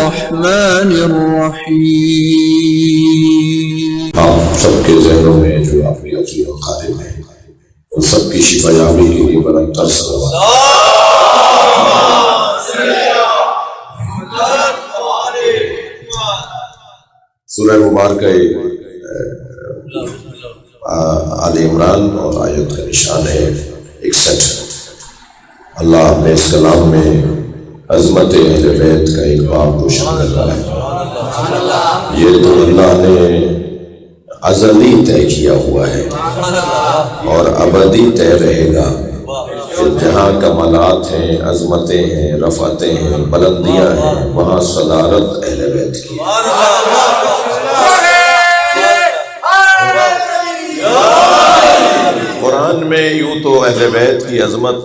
الرحمن الرحيم. آپ سب کے ذہنوں میں جو اپنی عظیم خادم ہیں ان سب کی شفا یابی کے لیے بلند تر صلوات. سورہ مبارکہ آل عمران اور آیت کا نشان ہے 61. اللہ اپنے اس کلام میں عظمت اہل بیت کا ایک باب روشن کر رہا ہے. یہ تو اللہ نے ازلی طے کیا ہوا ہے اور ابدی طے رہے گا کہ جہاں کمالات ہیں، عظمتیں ہیں، رفعتیں ہیں، بلندیاں ہیں، وہاں صدارت اہل بیت کی. قرآن میں یوں تو اہل بیت کی عظمت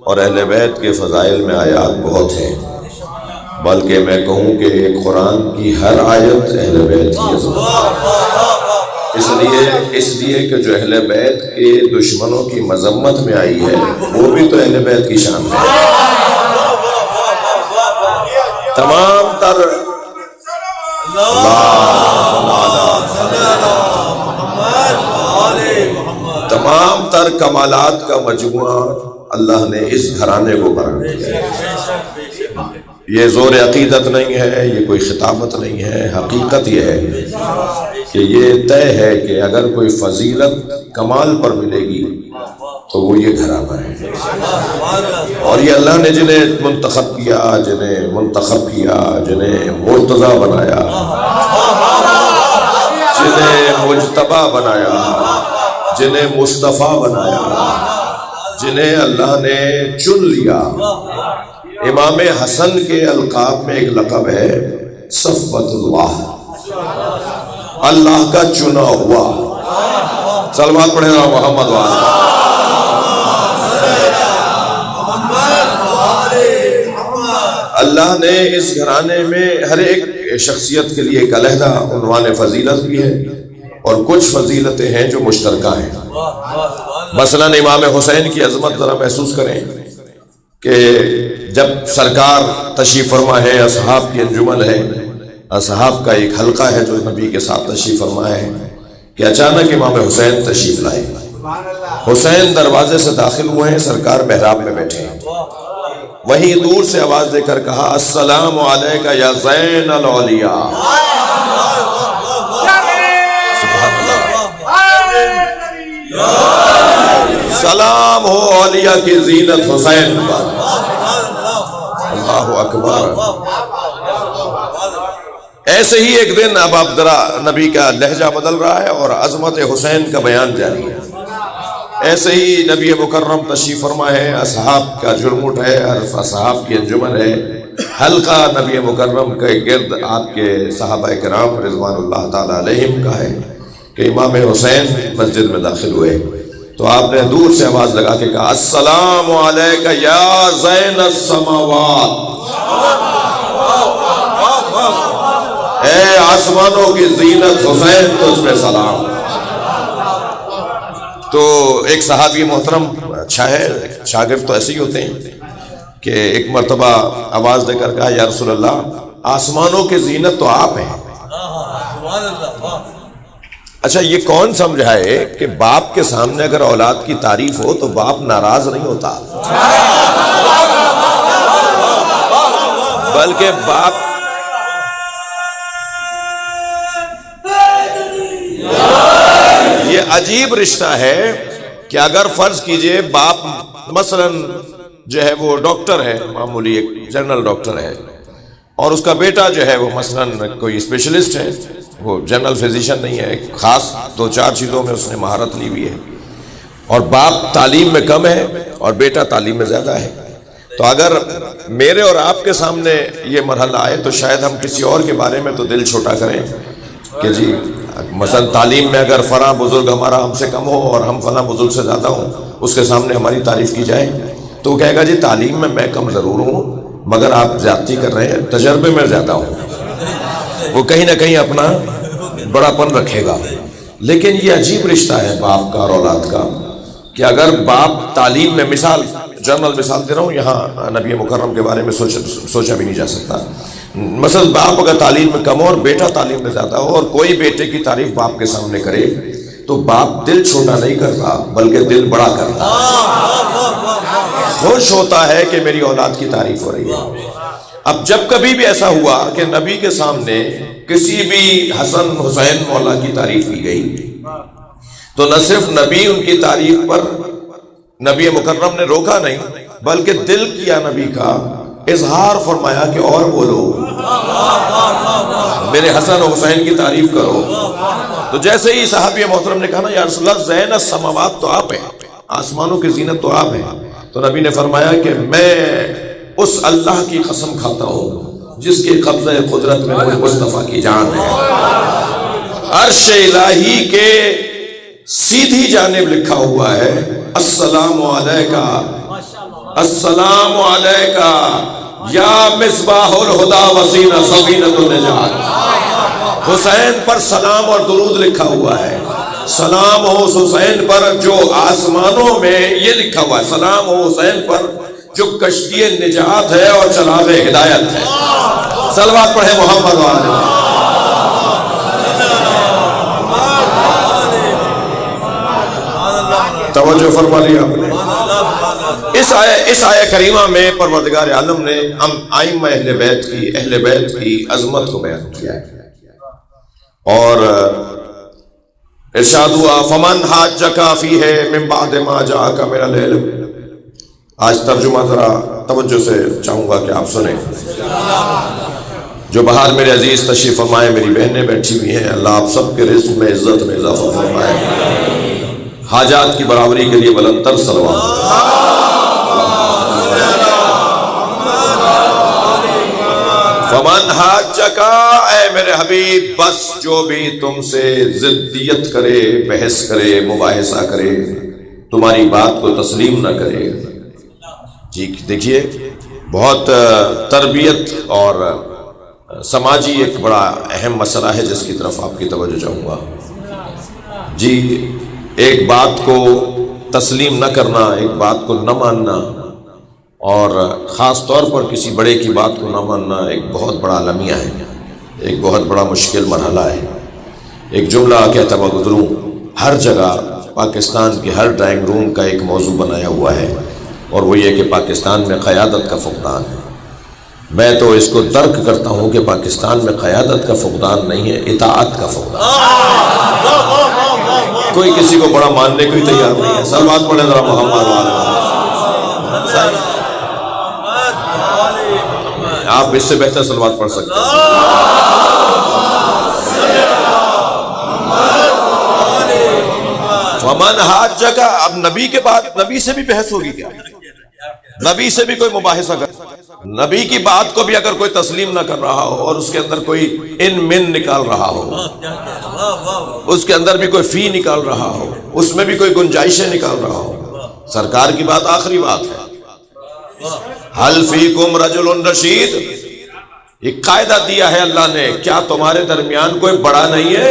اور اہل بیت کے فضائل میں آیات بہت ہیں، بلکہ میں کہوں کہ قرآن کی ہر آیت اہل بیت کی عظمت ہے. اس لیے کہ جو اہل بیت کے دشمنوں کی مذمت میں آئی ہے وہ بھی تو اہل بیت کی شان ہے. تمام تر کمالات کا مجموعہ اللہ نے اس گھرانے کو بیان کیا. یہ زور عقیدت نہیں ہے، یہ کوئی خطابت نہیں ہے، حقیقت یہ ہے کہ یہ طے ہے کہ اگر کوئی فضیلت کمال پر ملے گی تو وہ یہ گھرانہ ہے. اور یہ اللہ نے جنہیں منتخب کیا، جنہیں منتخب کیا، جنہیں مرتضی بنایا، جنہیں مجتبی بنایا، جنہیں مصطفیٰ بنایا، جنہیں اللہ نے چن لیا. امام حسن کے القاب میں ایک لقب ہے صفوت اللہ، اللہ کا چنا ہوا. صلوات پڑھیں نا محمد وعلیہ. اللہ نے اس گھرانے میں ہر ایک شخصیت کے لیے ایک علیحدہ عنوان فضیلت بھی ہے اور کچھ فضیلتیں ہیں جو مشترکہ ہیں. مثلا امام حسین کی عظمت ذرا محسوس کریں کہ جب سرکار تشریف فرما ہے، اصحاب کی انجمن ہے، اصحاب کا ایک حلقہ ہے جو نبی کے ساتھ تشریف فرما ہے، کہ اچانک امام حسین تشریف لائے. حسین دروازے سے داخل ہوئے ہیں، سرکار محراب میں بیٹھے ہیں. وہیں دور سے آواز دے کر کہا السلام علیکہ یا زین الاولیاء. سبحان اللہ. سلام ہو اولیاء کی زینت حسین پر. اللہ اکبر. ایسے ہی ایک دن اب ذرا نبی کا لہجہ بدل رہا ہے اور عظمت حسین کا بیان جاری ہے. ایسے ہی نبی مکرم تشریف فرما ہے، اصحاب کا جرمٹ ہے، اصحاب کی انجمن ہے، حلقہ نبی مکرم کے گرد آپ کے صحابہ کرام رضوان اللہ تعالی علیہم کا ہے کہ امام حسین مسجد میں داخل ہوئے تو آپ نے دور سے آواز لگا کے کہا السلام علیکہ یا زین السماوات. اے آسمانوں کی زینت حسین تجھ پہ سلام. تو ایک صحابی محترم اچھا ہے، شاگرد تو ایسے ہی ہوتے ہیں کہ ایک مرتبہ آواز دے کر کہا یا رسول اللہ آسمانوں کی زینت تو آپ ہیں. اچھا یہ کون سمجھائے کہ باپ کے سامنے اگر اولاد کی تعریف ہو تو باپ ناراض نہیں ہوتا، بلکہ باپ یہ عجیب رشتہ ہے کہ اگر فرض کیجئے باپ مثلا جو ہے وہ ڈاکٹر ہے، معمولی ایک جنرل ڈاکٹر ہے، اور اس کا بیٹا جو ہے وہ مثلا کوئی اسپیشلسٹ ہے، وہ جنرل فزیشین نہیں ہے، خاص 2-4 چیزوں میں اس نے مہارت لی ہوئی ہے، اور باپ تعلیم میں کم ہے اور بیٹا تعلیم میں زیادہ ہے. تو اگر میرے اور آپ کے سامنے یہ مرحلہ آئے تو شاید ہم کسی اور کے بارے میں تو دل چھوٹا کریں کہ جی مثلا تعلیم میں اگر فلاں بزرگ ہمارا ہم سے کم ہو اور ہم فلاں بزرگ سے زیادہ ہوں، اس کے سامنے ہماری تعریف کی جائے تو وہ کہے گا جی تعلیم میں کم ضرور ہوں مگر آپ زیادتی کر رہے ہیں، تجربے میں زیادہ ہوں. وہ کہیں نہ کہیں اپنا بڑا پن رکھے گا. لیکن یہ عجیب رشتہ ہے باپ کا اور اولاد کا کہ اگر باپ تعلیم میں جنرل مثال دے رہا ہوں، یہاں نبی مکرم کے بارے میں سوچا بھی نہیں جا سکتا، مثلا باپ اگر تعلیم میں کم ہو اور بیٹا تعلیم میں زیادہ ہو، اور کوئی بیٹے کی تعریف باپ کے سامنے کرے تو باپ دل چھوٹا نہیں کرتا بلکہ دل بڑا کرتا، خوش ہوتا ہے کہ میری اولاد کی تعریف ہو رہی ہے۔ اب جب کبھی بھی ایسا ہوا کہ نبی کے سامنے کسی بھی حسن حسین مولا کی تعریف کی گئی تو نہ صرف نبی ان کی تعریف پر نبی مکرم نے روکا نہیں بلکہ دل کیا نبی کا اظہار فرمایا کہ اور بولو، میرے حسن و حسین کی تعریف کرو۔ تو جیسے ہی صحابی محترم نے کہا نا یا رسول اللہ زین السماوات تو آپ ہیں، آسمانوں کی زینت تو آپ ہیں، تو نبی نے فرمایا کہ میں اس اللہ کی قسم کھاتا ہوں جس کے قبضہ قدرت میں مجھ مصطفیٰ کی جان ہے، عرش الہی کے سیدھی جانب لکھا ہوا ہے السلام علیکہ السلام علیکہ یا مصباح الہدی وسینہ سفینۃ النجات۔ حسین پر سلام اور درود لکھا ہوا ہے، سلام ہو حسین پر جو آسمانوں میں، یہ لکھا ہوا ہے سلام ہو حسین پر جو کشتی نجات ہے اور چراغ ہدایت ہے۔ صلوات پڑھیں محمد وآلہ۔ توجہ فرما لیا آپ نے۔ اس آیہ کریمہ میں پروردگار عالم نے ائمہ اہل بیت کی عظمت کو بیان کیا ہے، اور ارشاد ہوا فمن حاجک فیہ من بعد ما جاءک من العلم۔ آج ترجمہ ذرا توجہ سے چاہوں گا کہ آپ سنیں۔ جو باہر میرے عزیز تشریف فرمائے، میری بہنیں بیٹھی ہوئی ہیں، اللہ آپ سب کے رزق میں عزت میں اضافہ فرمائے، حاجات کی برابری کے لیے بلند تر صلوات۔ فمن حاجک، اے میرے حبیب بس جو بھی تم سے ضدیت کرے، بحث کرے، مباحثہ کرے، تمہاری بات کو تسلیم نہ کرے۔ جی دیکھیے، بہت تربیت اور سماجی ایک بڑا اہم مسئلہ ہے جس کی طرف آپ کی توجہ چاہوں گا۔ جی ایک بات کو تسلیم نہ کرنا، ایک بات کو نہ ماننا، اور خاص طور پر کسی بڑے کی بات کو نہ ماننا ایک بہت بڑا المیہ ہے، ایک بہت بڑا مشکل مرحلہ ہے۔ ایک جملہ کہتا ہوا گزروں، ہر جگہ پاکستان کے ہر ڈرائنگ روم کا ایک موضوع بنایا ہوا ہے، اور وہ یہ کہ پاکستان میں قیادت کا فقدان ہے۔ میں تو اس کو درک کرتا ہوں کہ پاکستان میں قیادت کا فقدان نہیں ہے، اطاعت کا فقدان۔ کوئی کسی کو بڑا ماننے کو ہی تیار نہیں ہے۔ صلوات پڑھیں ذرا محمد وآلہ۔ آپ اس سے بہتر صلوات پڑھ سکتے ہیں۔ فمن حاجک، اب نبی کے بعد نبی سے بھی بحث ہوگی کیا؟ نبی سے بھی کوئی مباحثہ کر، نبی کی بات کو بھی اگر کوئی تسلیم نہ کر رہا ہو اور اس کے اندر کوئی ان من نکال رہا ہو، اس کے اندر بھی کوئی فی نکال رہا ہو، اس میں بھی کوئی گنجائشیں نکال رہا ہو، سرکار کی بات آخری بات ہے۔ حل فیکم رجل رشید، ایک قاعدہ دیا ہے اللہ نے، کیا تمہارے درمیان کوئی بڑا نہیں ہے؟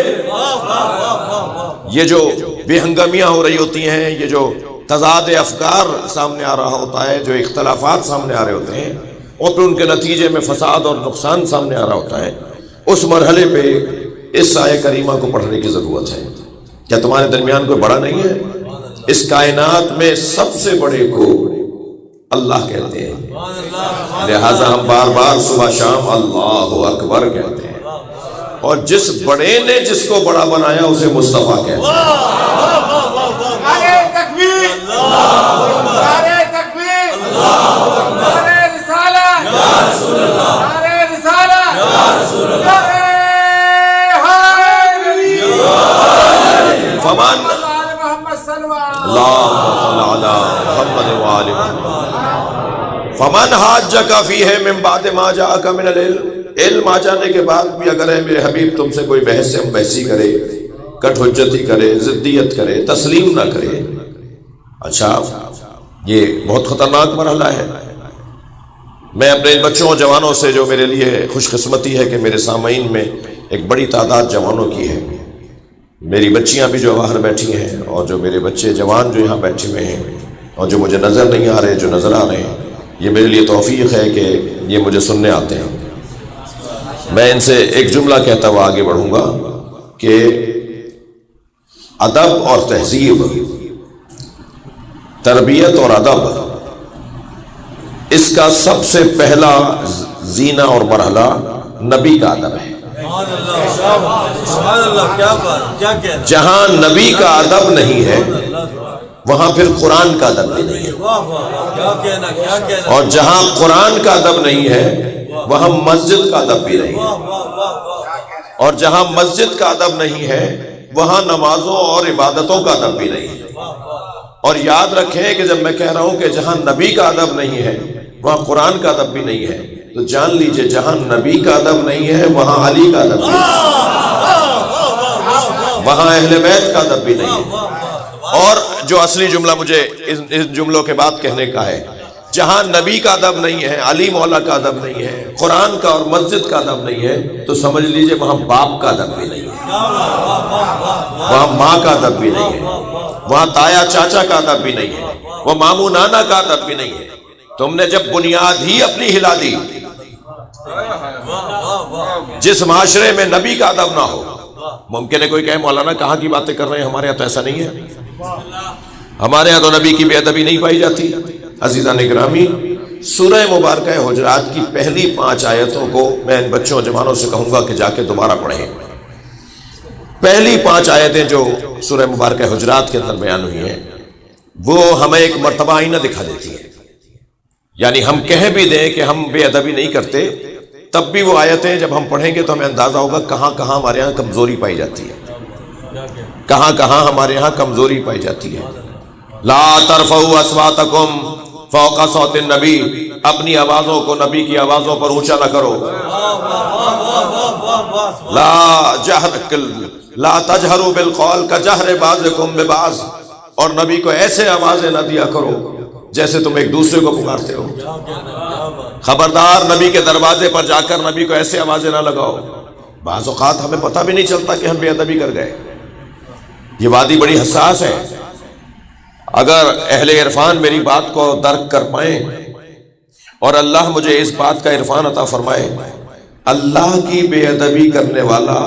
یہ جو بے ہنگامیاں ہو رہی ہوتی ہیں، یہ جو تضاد افکار سامنے آ رہا ہوتا ہے، جو اختلافات سامنے آ رہے ہوتے ہیں، اور پھر ان کے نتیجے میں فساد اور نقصان سامنے آ رہا ہوتا ہے، اس مرحلے پہ اس آیہ کریمہ کو پڑھنے کی ضرورت ہے۔ کیا تمہارے درمیان کوئی بڑا نہیں ہے؟ اس کائنات میں سب سے بڑے کو اللہ کہتے ہیں، لہٰذا ہم بار بار صبح شام اللہ اکبر کہتے ہیں، اور جس بڑے نے جس کو بڑا بنایا اسے مصطفیٰ کہتے ہیں۔ نعرہ تکبیر، نعرہ تکبیر، نعرہ رسالت، نعرہ رسالت، نعرہ حیدری، فمن محمد صلی اللہ محمد وآلہ محمد۔ فمن حاجک فیہ من بعد ما جاءک من العلم، علم آ جانے کے بعد بھی اگر ہے میرے حبیب تم سے کوئی بحث سے بحثی کرے، کٹ حجتی کرے، ضدیت کرے، تسلیم نہ کرے، اچھا یہ بہت خطرناک مرحلہ ہے۔ میں اپنے ان بچوں اور جوانوں سے، جو میرے لیے خوش قسمتی ہے کہ میرے سامعین میں ایک بڑی تعداد جوانوں کی ہے، میری بچیاں بھی جو باہر بیٹھی ہیں، اور جو میرے بچے جوان جو یہاں بیٹھے ہوئے ہیں، اور جو مجھے نظر نہیں آ رہے، جو نظر آ رہے ہیں، یہ میرے لیے توفیق ہے کہ یہ مجھے سننے آتے ہیں۔ میں ان سے ایک جملہ کہتا ہوا آگے بڑھوں گا کہ ادب اور تہذیب، تربیت اور ادب، اس کا سب سے پہلا زینہ اور مرحلہ نبی کا ادب ہے۔ جہاں نبی کا ادب نہیں ہے وہاں پھر قرآن کا ادب بھی نہیں ہے، اور جہاں قرآن کا ادب نہیں ہے وہاں مسجد کا ادب بھی نہیں ہے، اور جہاں مسجد کا ادب نہیں ہے وہاں نمازوں اور عبادتوں کا ادب بھی نہیں ہے۔ اور یاد رکھیں کہ جب میں کہہ رہا ہوں کہ جہاں نبی کا ادب نہیں ہے وہاں قرآن کا ادب بھی نہیں ہے، تو جان لیجئے جہاں نبی کا ادب نہیں ہے وہاں علی کا ادب بھی نہیں ہے، وہاں اہل بیت کا ادب بھی نہیں ہے۔ اور جو اصلی جملہ مجھے اس جملوں کے بعد کہنے کا ہے، جہاں نبی کا ادب نہیں ہے، علی مولا کا ادب نہیں ہے، قرآن کا اور مسجد کا ادب نہیں ہے، تو سمجھ لیجئے وہاں باپ کا ادب بھی نہیں ہے، وہاں ماں کا ادب بھی نہیں ہے، وہاں تایا چاچا کا ادب بھی نہیں ہے، وہ ماموں نانا کا ادب بھی نہیں ہے۔ تم نے جب بنیاد ہی اپنی ہلا دی، جس معاشرے میں نبی کا ادب نہ ہو، ممکن ہے کوئی کہے مولانا کہاں کی باتیں کر رہے ہیں، ہمارے یہاں تو ایسا نہیں ہے، ہمارے یہاں تو نبی کی بے ادبی نہیں پائی جاتی۔ عزیزان گرامی، سورہ مبارکہ حجرات کی پہلی 5 آیتوں کو میں ان بچوں جوانوں سے کہوں گا کہ جا کے دوبارہ پڑھیں۔ پہلی 5 آیتیں جو سورہ مبارکہ حجرات کے اندر بیان ہوئی ہیں وہ ہمیں ایک مرتبہ آئینہ دکھا دیتی ہے، یعنی ہم کہہ بھی دیں کہ ہم بے ادبی نہیں کرتے، تب بھی وہ آیتیں جب ہم پڑھیں گے تو ہمیں اندازہ ہوگا کہاں کہاں ہمارے یہاں کمزوری پائی جاتی ہے، کہاں کہاں ہمارے یہاں کمزوری پائی جاتی ہے۔ لا ترفعوا اصواتکم فوق صوت النبی، اپنی آوازوں کو نبی کی آوازوں پر اونچا نہ کرو۔ لا تجہروا بالقول کجہر بعضکم ببعض، اور نبی کو ایسے آوازیں نہ دیا کرو جیسے تم ایک دوسرے کو پکارتے ہو۔ خبردار، نبی کے دروازے پر جا کر نبی کو ایسے آوازیں نہ لگاؤ۔ بعض اوقات ہمیں پتہ بھی نہیں چلتا کہ ہم بے ادبی کر گئے۔ یہ وادی بڑی حساس ہے، اگر اہل عرفان میری بات کو درک کر پائیں اور اللہ مجھے اس بات کا عرفان عطا فرمائے، اللہ کی بے ادبی کرنے والا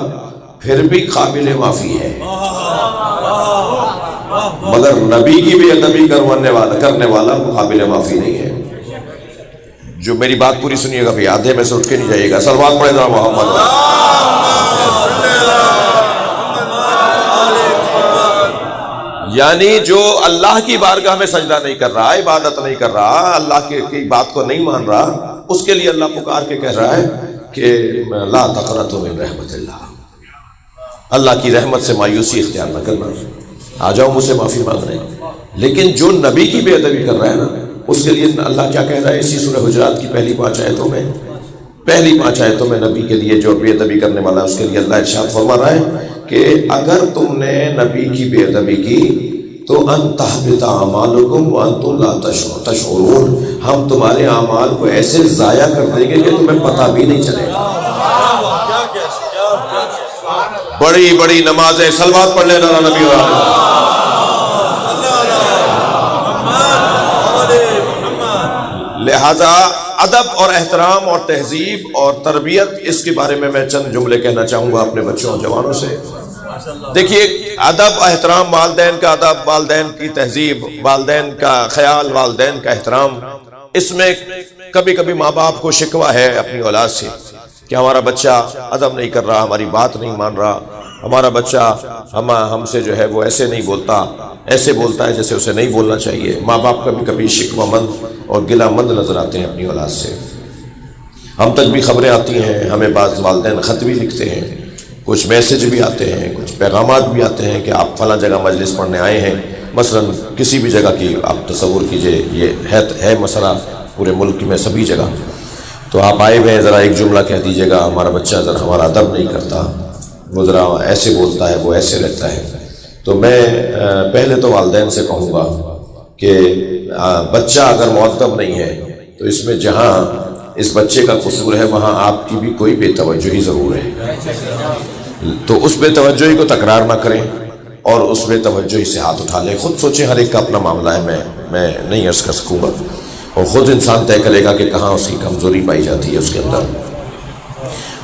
پھر بھی قابل معافی ہے، مگر نبی کی بے ادبی کرنے والا قابل معافی نہیں ہے۔ جو میری بات پوری سنیے گا، آدھے میں سے اٹھ کے نہیں جائے گا۔ صلوات پڑھے ذرا محمد۔ یعنی جو اللہ کی بارگاہ میں سجدہ نہیں کر رہا، عبادت نہیں کر رہا، اللہ کی بات کو نہیں مان رہا، اس کے لیے اللہ پکار کے کہہ رہا ہے کہ لا تقنطوا من رحمت اللہ، اللہ کی رحمت سے مایوسی اختیار نہ کرنا، آ جاؤ مجھ سے معافی مانگنے۔ لیکن جو نبی کی بے ادبی کر رہا ہے نا، اس کے لیے اللہ کیا کہہ رہا ہے اسی سورہ حجرات کی پہلی 5 آیتوں میں؟ پہلی 5 آیتوں میں نبی کے لیے جو بے ادبی کرنے والا ہے اس کے لیے اللہ ارشاد فرما رہا ہے کہ اگر تم نے نبی کی بے ادبی کی تو ان تحبط اعمالکم وانتم لا تشعرون، ہم تمہارے اعمال کو ایسے ضائع کر دیں گے کہ تمہیں پتہ بھی نہیں چلے گا۔ بڑی بڑی نمازیں، صلوات پڑھ لے ذرا نبی والے۔ لہذا ادب اور احترام اور تہذیب اور تربیت، اس کے بارے میں چند جملے کہنا چاہوں گا اپنے بچوں اور جوانوں سے۔ دیکھیے، ادب، احترام، والدین کا ادب، والدین کی تہذیب، والدین کا خیال، والدین کا احترام، اس میں کبھی کبھی ماں باپ کو شکوہ ہے اپنی اولاد سے کہ ہمارا بچہ ادب نہیں کر رہا، ہماری بات نہیں مان رہا، ہمارا بچہ ہم سے جو ہے وہ ایسے نہیں بولتا، ایسے بولتا ہے جیسے اسے نہیں بولنا چاہیے۔ ماں باپ کبھی کبھی شکوہ مند اور گلہ مند نظر آتے ہیں اپنی اولاد سے۔ ہم تک بھی خبریں آتی ہیں، ہمیں بعض والدین خط بھی لکھتے ہیں، کچھ میسج بھی آتے ہیں، کچھ پیغامات بھی آتے ہیں کہ آپ فلاں جگہ مجلس پڑھنے آئے ہیں، مثلا کسی بھی جگہ کی آپ تصور کیجئے، یہ ہے مسئلہ پورے ملک میں سبھی جگہ، تو آپ آئے ہوئے ہیں، ذرا ایک جملہ کہہ دیجئے گا، ہمارا بچہ ذرا ہمارا ادب نہیں کرتا، وہ ذرا ایسے بولتا ہے، وہ ایسے رہتا ہے۔ تو میں پہلے تو والدین سے کہوں گا کہ بچہ اگر مؤدب نہیں ہے تو اس میں جہاں اس بچے کا قصور ہے وہاں آپ کی بھی کوئی بے توجہی ضرور ہے، تو اس بے توجہی کو تکرار نہ کریں اور اس بے توجہی سے ہاتھ اٹھا لیں۔ خود سوچیں، ہر ایک کا اپنا معاملہ ہے، میں نہیں عرض کر سکوں گا، اور خود انسان طے کرے گا کہ کہاں اس کی کمزوری پائی جاتی ہے اس کے اندر۔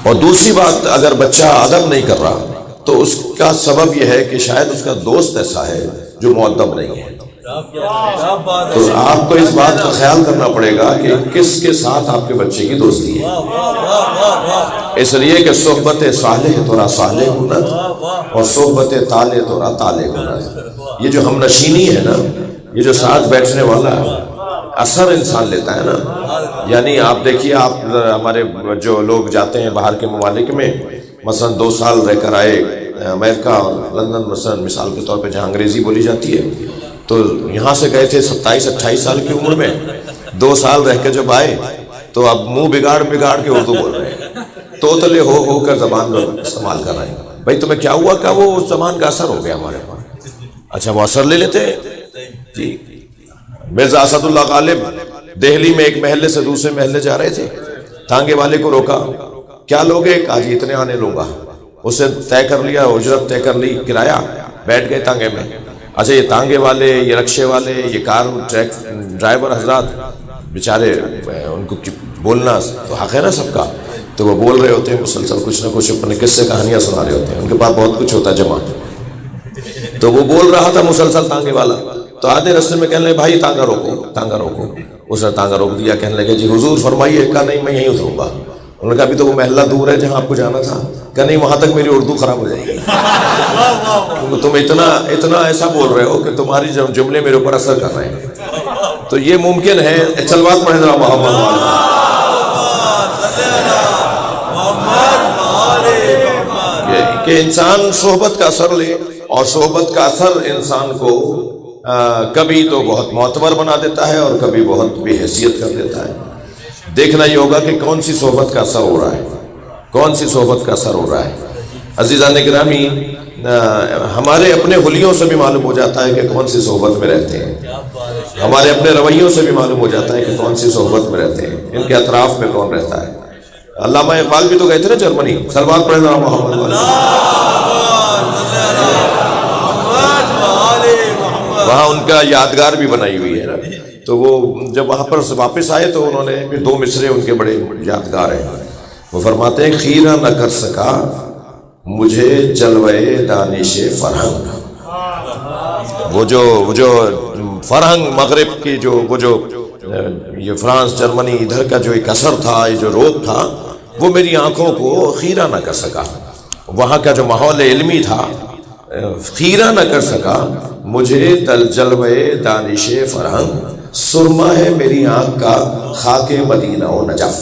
اور دوسری بات، اگر بچہ ادب نہیں کر رہا تو اس کا سبب یہ ہے کہ شاید اس کا دوست ایسا ہے جو مؤدب نہیں ہے. تو آپ کو اس بات کا خیال کرنا پڑے گا کہ کس کے ساتھ آپ کے بچے کی دوستی ہے. اس لیے کہ صحبت صالح تورا صالح ہونا اور صحبت طالع تورا طالع ہونا. یہ جو ہم نشینی ہے نا، یہ جو ساتھ بیٹھنے والا اثر انسان لیتا ہے نا. یعنی آپ دیکھیے، آپ ہمارے جو لوگ جاتے ہیں باہر کے ممالک میں، مثلا 2 سال رہ کر آئے امریکہ اور لندن، مثلا مثال کے طور پہ جہاں انگریزی بولی جاتی ہے، تو یہاں سے گئے تھے 27-28 سال کی عمر میں، 2 سال رہ کے جب آئے تو اب منہ بگاڑ کے اردو بول رہے ہیں، توتلے ہو کر زبان استعمال کر رہے ہیں. بھائی تمہیں کیا ہوا؟ کہ وہ اس زبان کا اثر ہو گیا ہمارے پاس. اچھا، وہ اثر لے لیتے جی. مرزا اسد اللہ غالب دہلی میں ایک محلے سے دوسرے محلے جا رہے تھے، تانگے والے کو روکا. کیا لوگے؟ کہا جی اتنے آنے لوں گا. اسے طے کر لیا، اجرت طے کر لی، کرایہ. بیٹھ گئے تانگے میں. اچھا، یہ تانگے والے، یہ رکشے والے، یہ کار ڈرائیور حضرات بیچارے، ان کو بولنا تو حق ہے نا سب کا. تو وہ بول رہے ہوتے ہیں مسلسل، کچھ نہ کچھ اپنے قصے کہانیاں سنا رہے ہوتے ہیں، ان کے پاس بہت کچھ ہوتا ہے جمع. تو وہ بول رہا تھا مسلسل تانگے والا. تو آدھے رستے میں کہنے لگے بھائی تانگا روکو، تانگا روکو. اس نے تانگا روک دیا. کہنے لگے جی حضور فرمائیے. کہا نہیں، میں یہیں اتروں گا. انہوں نے کہا ابھی تو وہ محلہ دور ہے جہاں آپ کو جانا تھا. کہا نہیں، وہاں تک میری اردو خراب ہو جائے گی. تم اتنا ایسا بول رہے ہو کہ تمہاری جملے میرے اوپر اثر کر رہے ہیں. تو یہ ممکن ہے. چلوات پڑھیں ذرا محمد کہ انسان صحبت کا اثر لے، اور صحبت کا اثر انسان کو کبھی تو بہت معتبر بنا دیتا ہے اور کبھی بہت بے حیثیت کر دیتا ہے. دیکھنا یہ ہوگا کہ کون سی صحبت کا اثر ہو رہا ہے، کون سی صحبت کا اثر ہو رہا ہے. عزیزان گرامی، ہمارے اپنے حلیوں سے بھی معلوم ہو جاتا ہے کہ کون سی صحبت میں رہتے ہیں. ہمارے اپنے رویوں سے بھی معلوم ہو جاتا ہے کہ کون سی صحبت میں رہتے ہیں، ان کے اطراف میں کون رہتا ہے. علامہ اقبال بھی تو گئے تھے نا جرمنی. صلوات پڑھیں ذرا محمد والے. وہاں ان کا یادگار بھی بنائی ہوئی ہے نا. تو وہ جب وہاں پر واپس آئے تو انہوں نے پھر 2 مصرے ان کے بڑے یادگار ہیں. وہ فرماتے ہیں خیرہ نہ کر سکا مجھے جلوے دانش فرہنگ. وہ جو فرہنگ مغرب کی وہ جو یہ فرانس، جرمنی، ادھر کا جو ایک اثر تھا، یہ جو روپ تھا، وہ میری آنکھوں کو خیرہ نہ کر سکا. وہاں کا جو ماحول علمی تھا خیرہ نہ کر سکا مجھے جلوے دانش فرہنگ. سرما ہے میری آنکھ کا خاک مدینہ و نجف.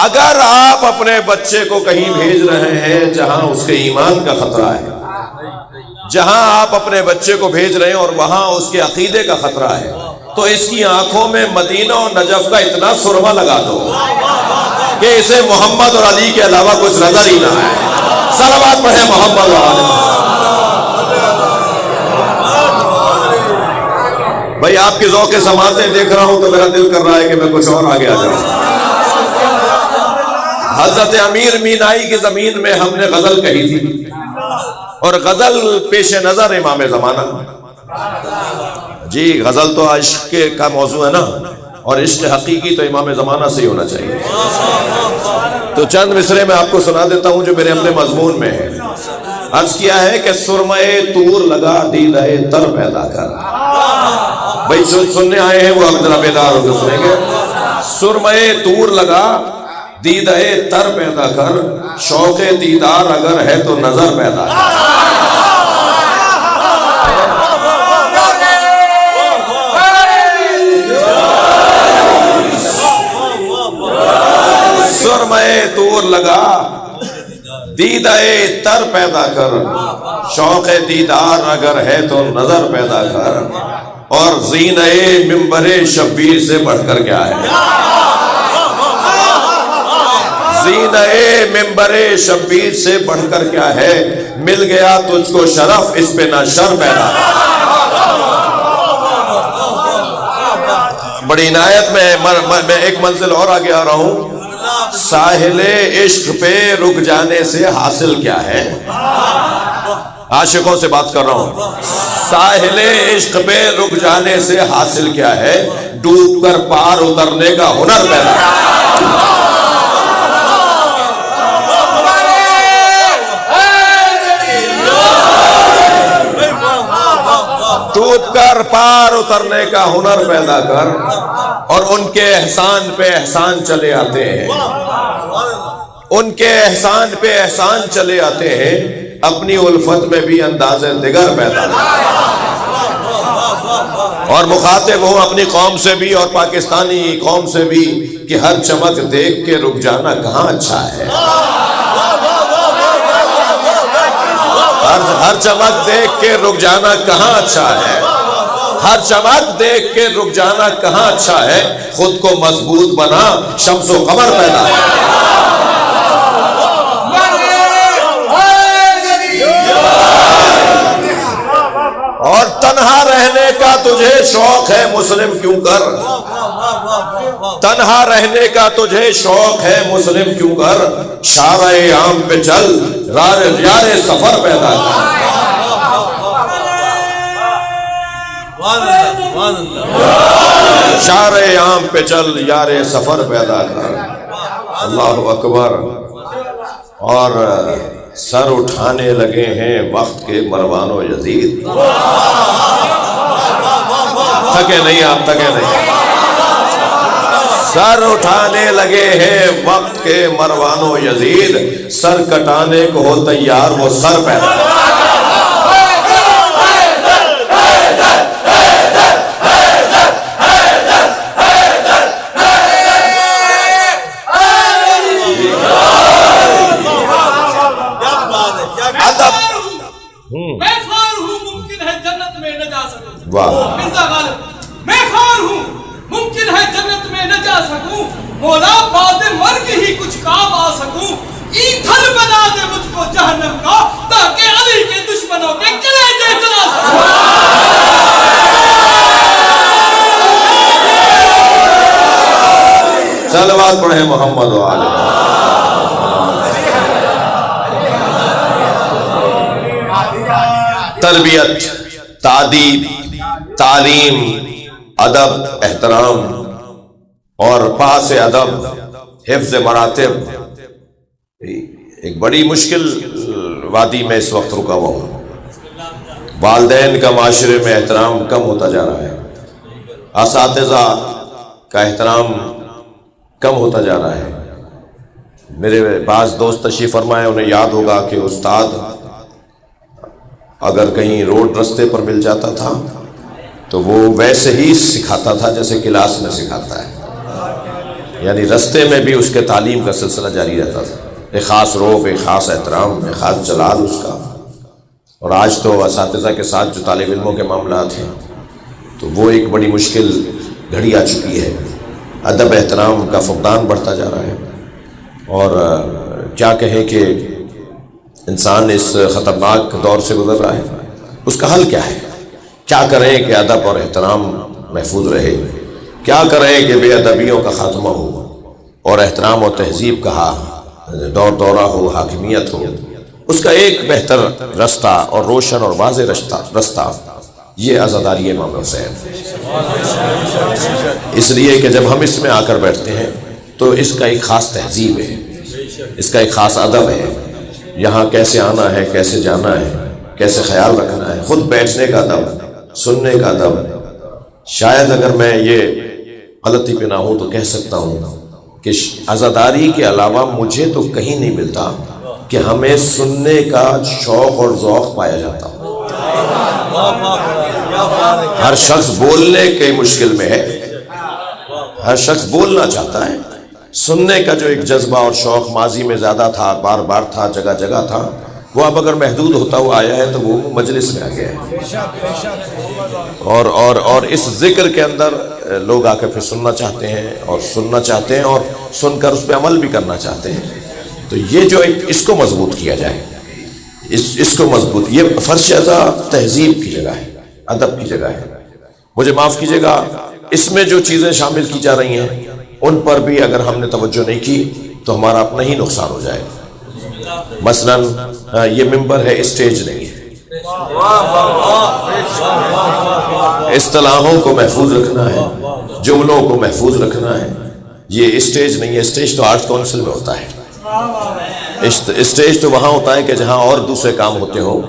اگر آپ اپنے بچے کو کہیں بھیج رہے ہیں جہاں اس کے ایمان کا خطرہ ہے، جہاں آپ اپنے بچے کو بھیج رہے ہیں اور وہاں اس کے عقیدے کا خطرہ ہے، تو اس کی آنکھوں میں مدینہ اور نجف کا اتنا سرما لگا دو کہ اسے محمد اور علی کے علاوہ کچھ نظر ہی نہ آئے. صلوات پڑھیں محمد و علی. بھائی آپ کی ذوق سماعتیں دیکھ رہا ہوں تو میرا دل کر رہا ہے کہ میں کچھ اور آگے آ جاؤں. حضرت امیر مینائی کی زمین میں ہم نے غزل کہی تھی، اور غزل پیش نظر امام زمانہ. جی غزل تو عشق کا موضوع ہے نا، اور عشق حقیقی تو امام زمانہ سے ہی ہونا چاہیے. تو چند مصرے میں آپ کو سنا دیتا ہوں جو میرے اپنے مضمون میں ہے. عرض کیا ہے کہ سرمے طور لگا دیدہ تر پیدا کر. بھائی سننے آئے ہیں وہ اب ذرا بیدار ہو کے سنیں گے. سرمے طور لگا دیدہ تر پیدا کر، شوق دیدار اگر ہے تو نظر پیدا کر. سرمے طور لگا دیدہ تر پیدا کر، شوق دیدار اگر ہے تو نظر پیدا کر. اور زینہ منبر شبیر سے بڑھ کر کیا ہے؟ زینہ منبر شبیر سے بڑھ کر کیا ہے؟ مل گیا تجھ کو شرف اس پہ نہ شر پیدا. بڑی عنایت میں ایک منزل اور آگے آ رہا ہوں. ساحل عشق پہ رک جانے سے حاصل کیا ہے؟ عاشقوں سے بات کر رہا ہوں. ساحل عشق پہ رک جانے سے حاصل کیا ہے؟ ڈوب کر پار اترنے کا ہنر پیدا. ڈوب کر پار اترنے کا ہنر پیدا کر، اور ان کے احسان پہ احسان چلے آتے ہیں. ان کے احسان پہ احسان چلے آتے ہیں، اپنی الفت میں بھی انداز دگر پیدا کر. اور مخاطب ہوں اپنی قوم سے بھی اور پاکستانی قوم سے بھی کہ ہر چمک دیکھ کے رک جانا کہاں اچھا ہے. ہر چمک دیکھ کے رک جانا کہاں اچھا ہے. ہر چمک دیکھ کے رک جانا کہاں اچھا ہے. خود کو مضبوط بنا، شمس و قمر پیدا ہے. اور تنہا رہنے کا تجھے شوق ہے مسلم کیوں کر. تنہا رہنے کا تجھے شوق ہے مسلم کیوں کر. شارع عام پہ چل، یار سفر پیدا کر. شارع عام پہ چل، یار سفر پیدا کر. اللہ اکبر. اور سر اٹھانے لگے ہیں وقت کے مروان و یزید. تھکے نہیں آپ، تھکے نہیں. سر اٹھانے لگے ہیں وقت کے مروان و یزید. سر کٹانے کو ہو تیار وہ سر پیدا. میں خوار ہوں ممکن ہے جنت میں نہ جا سکوں. واہ. مرزا غالب میں خوار ہوں ممکن ہے جنت میں نہ جا سکوں. مولا بعد مرگ ہی کچھ کام آ سکوں. ایندھن بنا دے مجھ کو جہنم کا تاکہ علی کے دشمنوں کے کلیجے جلا سکوں. صلوات پڑھیں محمد و آلہ. تربیت، تعدیب، تعلیم، ادب، احترام اور پاس ادب، حفظ مراتب، ایک بڑی مشکل وادی میں اس وقت رکا ہوا ہوں. والدین کا معاشرے میں احترام کم ہوتا جا رہا ہے. اساتذہ کا احترام کم ہوتا جا رہا ہے. میرے بعض دوست تشریف فرمائے، انہیں یاد ہوگا کہ استاد اگر کہیں روڈ رستے پر مل جاتا تھا تو وہ ویسے ہی سکھاتا تھا جیسے کلاس میں سکھاتا ہے. یعنی رستے میں بھی اس کے تعلیم کا سلسلہ جاری رہتا تھا. ایک خاص روب، ایک خاص احترام، ایک خاص جلال اس کا. اور آج تو اساتذہ کے ساتھ جو طالب علموں کے معاملات ہیں تو وہ ایک بڑی مشکل گھڑی آ چکی ہے. ادب احترام کا فقدان بڑھتا جا رہا ہے. اور کیا کہیں کہ انسان اس خطرناک دور سے گزر رہا ہے. اس کا حل کیا ہے؟ کیا کریں کہ ادب اور احترام محفوظ رہے؟ کیا کریں کہ بے ادبیوں کا خاتمہ ہو اور احترام و تہذیب کا دور دورہ ہو، حاکمیت ہو؟ اس کا ایک بہتر رستہ اور روشن اور واضح رستہ یہ عزاداری امام حسین. اس لیے کہ جب ہم اس میں آ کر بیٹھتے ہیں تو اس کا ایک خاص تہذیب ہے، اس کا ایک خاص ادب ہے. یہاں کیسے آنا ہے، کیسے جانا ہے، کیسے خیال رکھنا ہے، خود بیٹھنے کا ادب، سننے کا ادب. شاید اگر میں یہ غلطی پہ نہ ہوں تو کہہ سکتا ہوں کہ عزاداری کے علاوہ مجھے تو کہیں نہیں ملتا کہ ہمیں سننے کا شوق اور ذوق پایا جاتا. ہر شخص بولنے کے مشکل میں ہے، ہر شخص بولنا چاہتا ہے. سننے کا جو ایک جذبہ اور شوق ماضی میں زیادہ تھا، بار بار تھا، جگہ جگہ تھا، وہ اب اگر محدود ہوتا ہوا آیا ہے تو وہ مجلس میں آ گیا ہے. اور اس ذکر کے اندر لوگ آ کے پھر سننا چاہتے ہیں اور سننا چاہتے ہیں اور سن کر اس پہ عمل بھی کرنا چاہتے ہیں. تو یہ جو اس کو مضبوط کیا جائے، اس کو مضبوط، یہ فرش ازا تہذیب کی جگہ ہے، ادب کی جگہ ہے. مجھے معاف کیجیے گا، اس میں جو چیزیں شامل کی جا رہی ہیں ان پر بھی اگر ہم نے توجہ نہیں کی تو ہمارا اپنا ہی نقصان ہو جائے گا. مثلا یہ ممبر ہے، اسٹیج نہیں ہے. اصطلاحوں کو محفوظ رکھنا ہے، جملوں کو محفوظ رکھنا ہے. یہ اسٹیج نہیں ہے، اسٹیج تو آرٹس کونسل میں ہوتا ہے. اسٹیج تو وہاں ہوتا ہے کہ جہاں اور دوسرے کام ہوتے ہوں،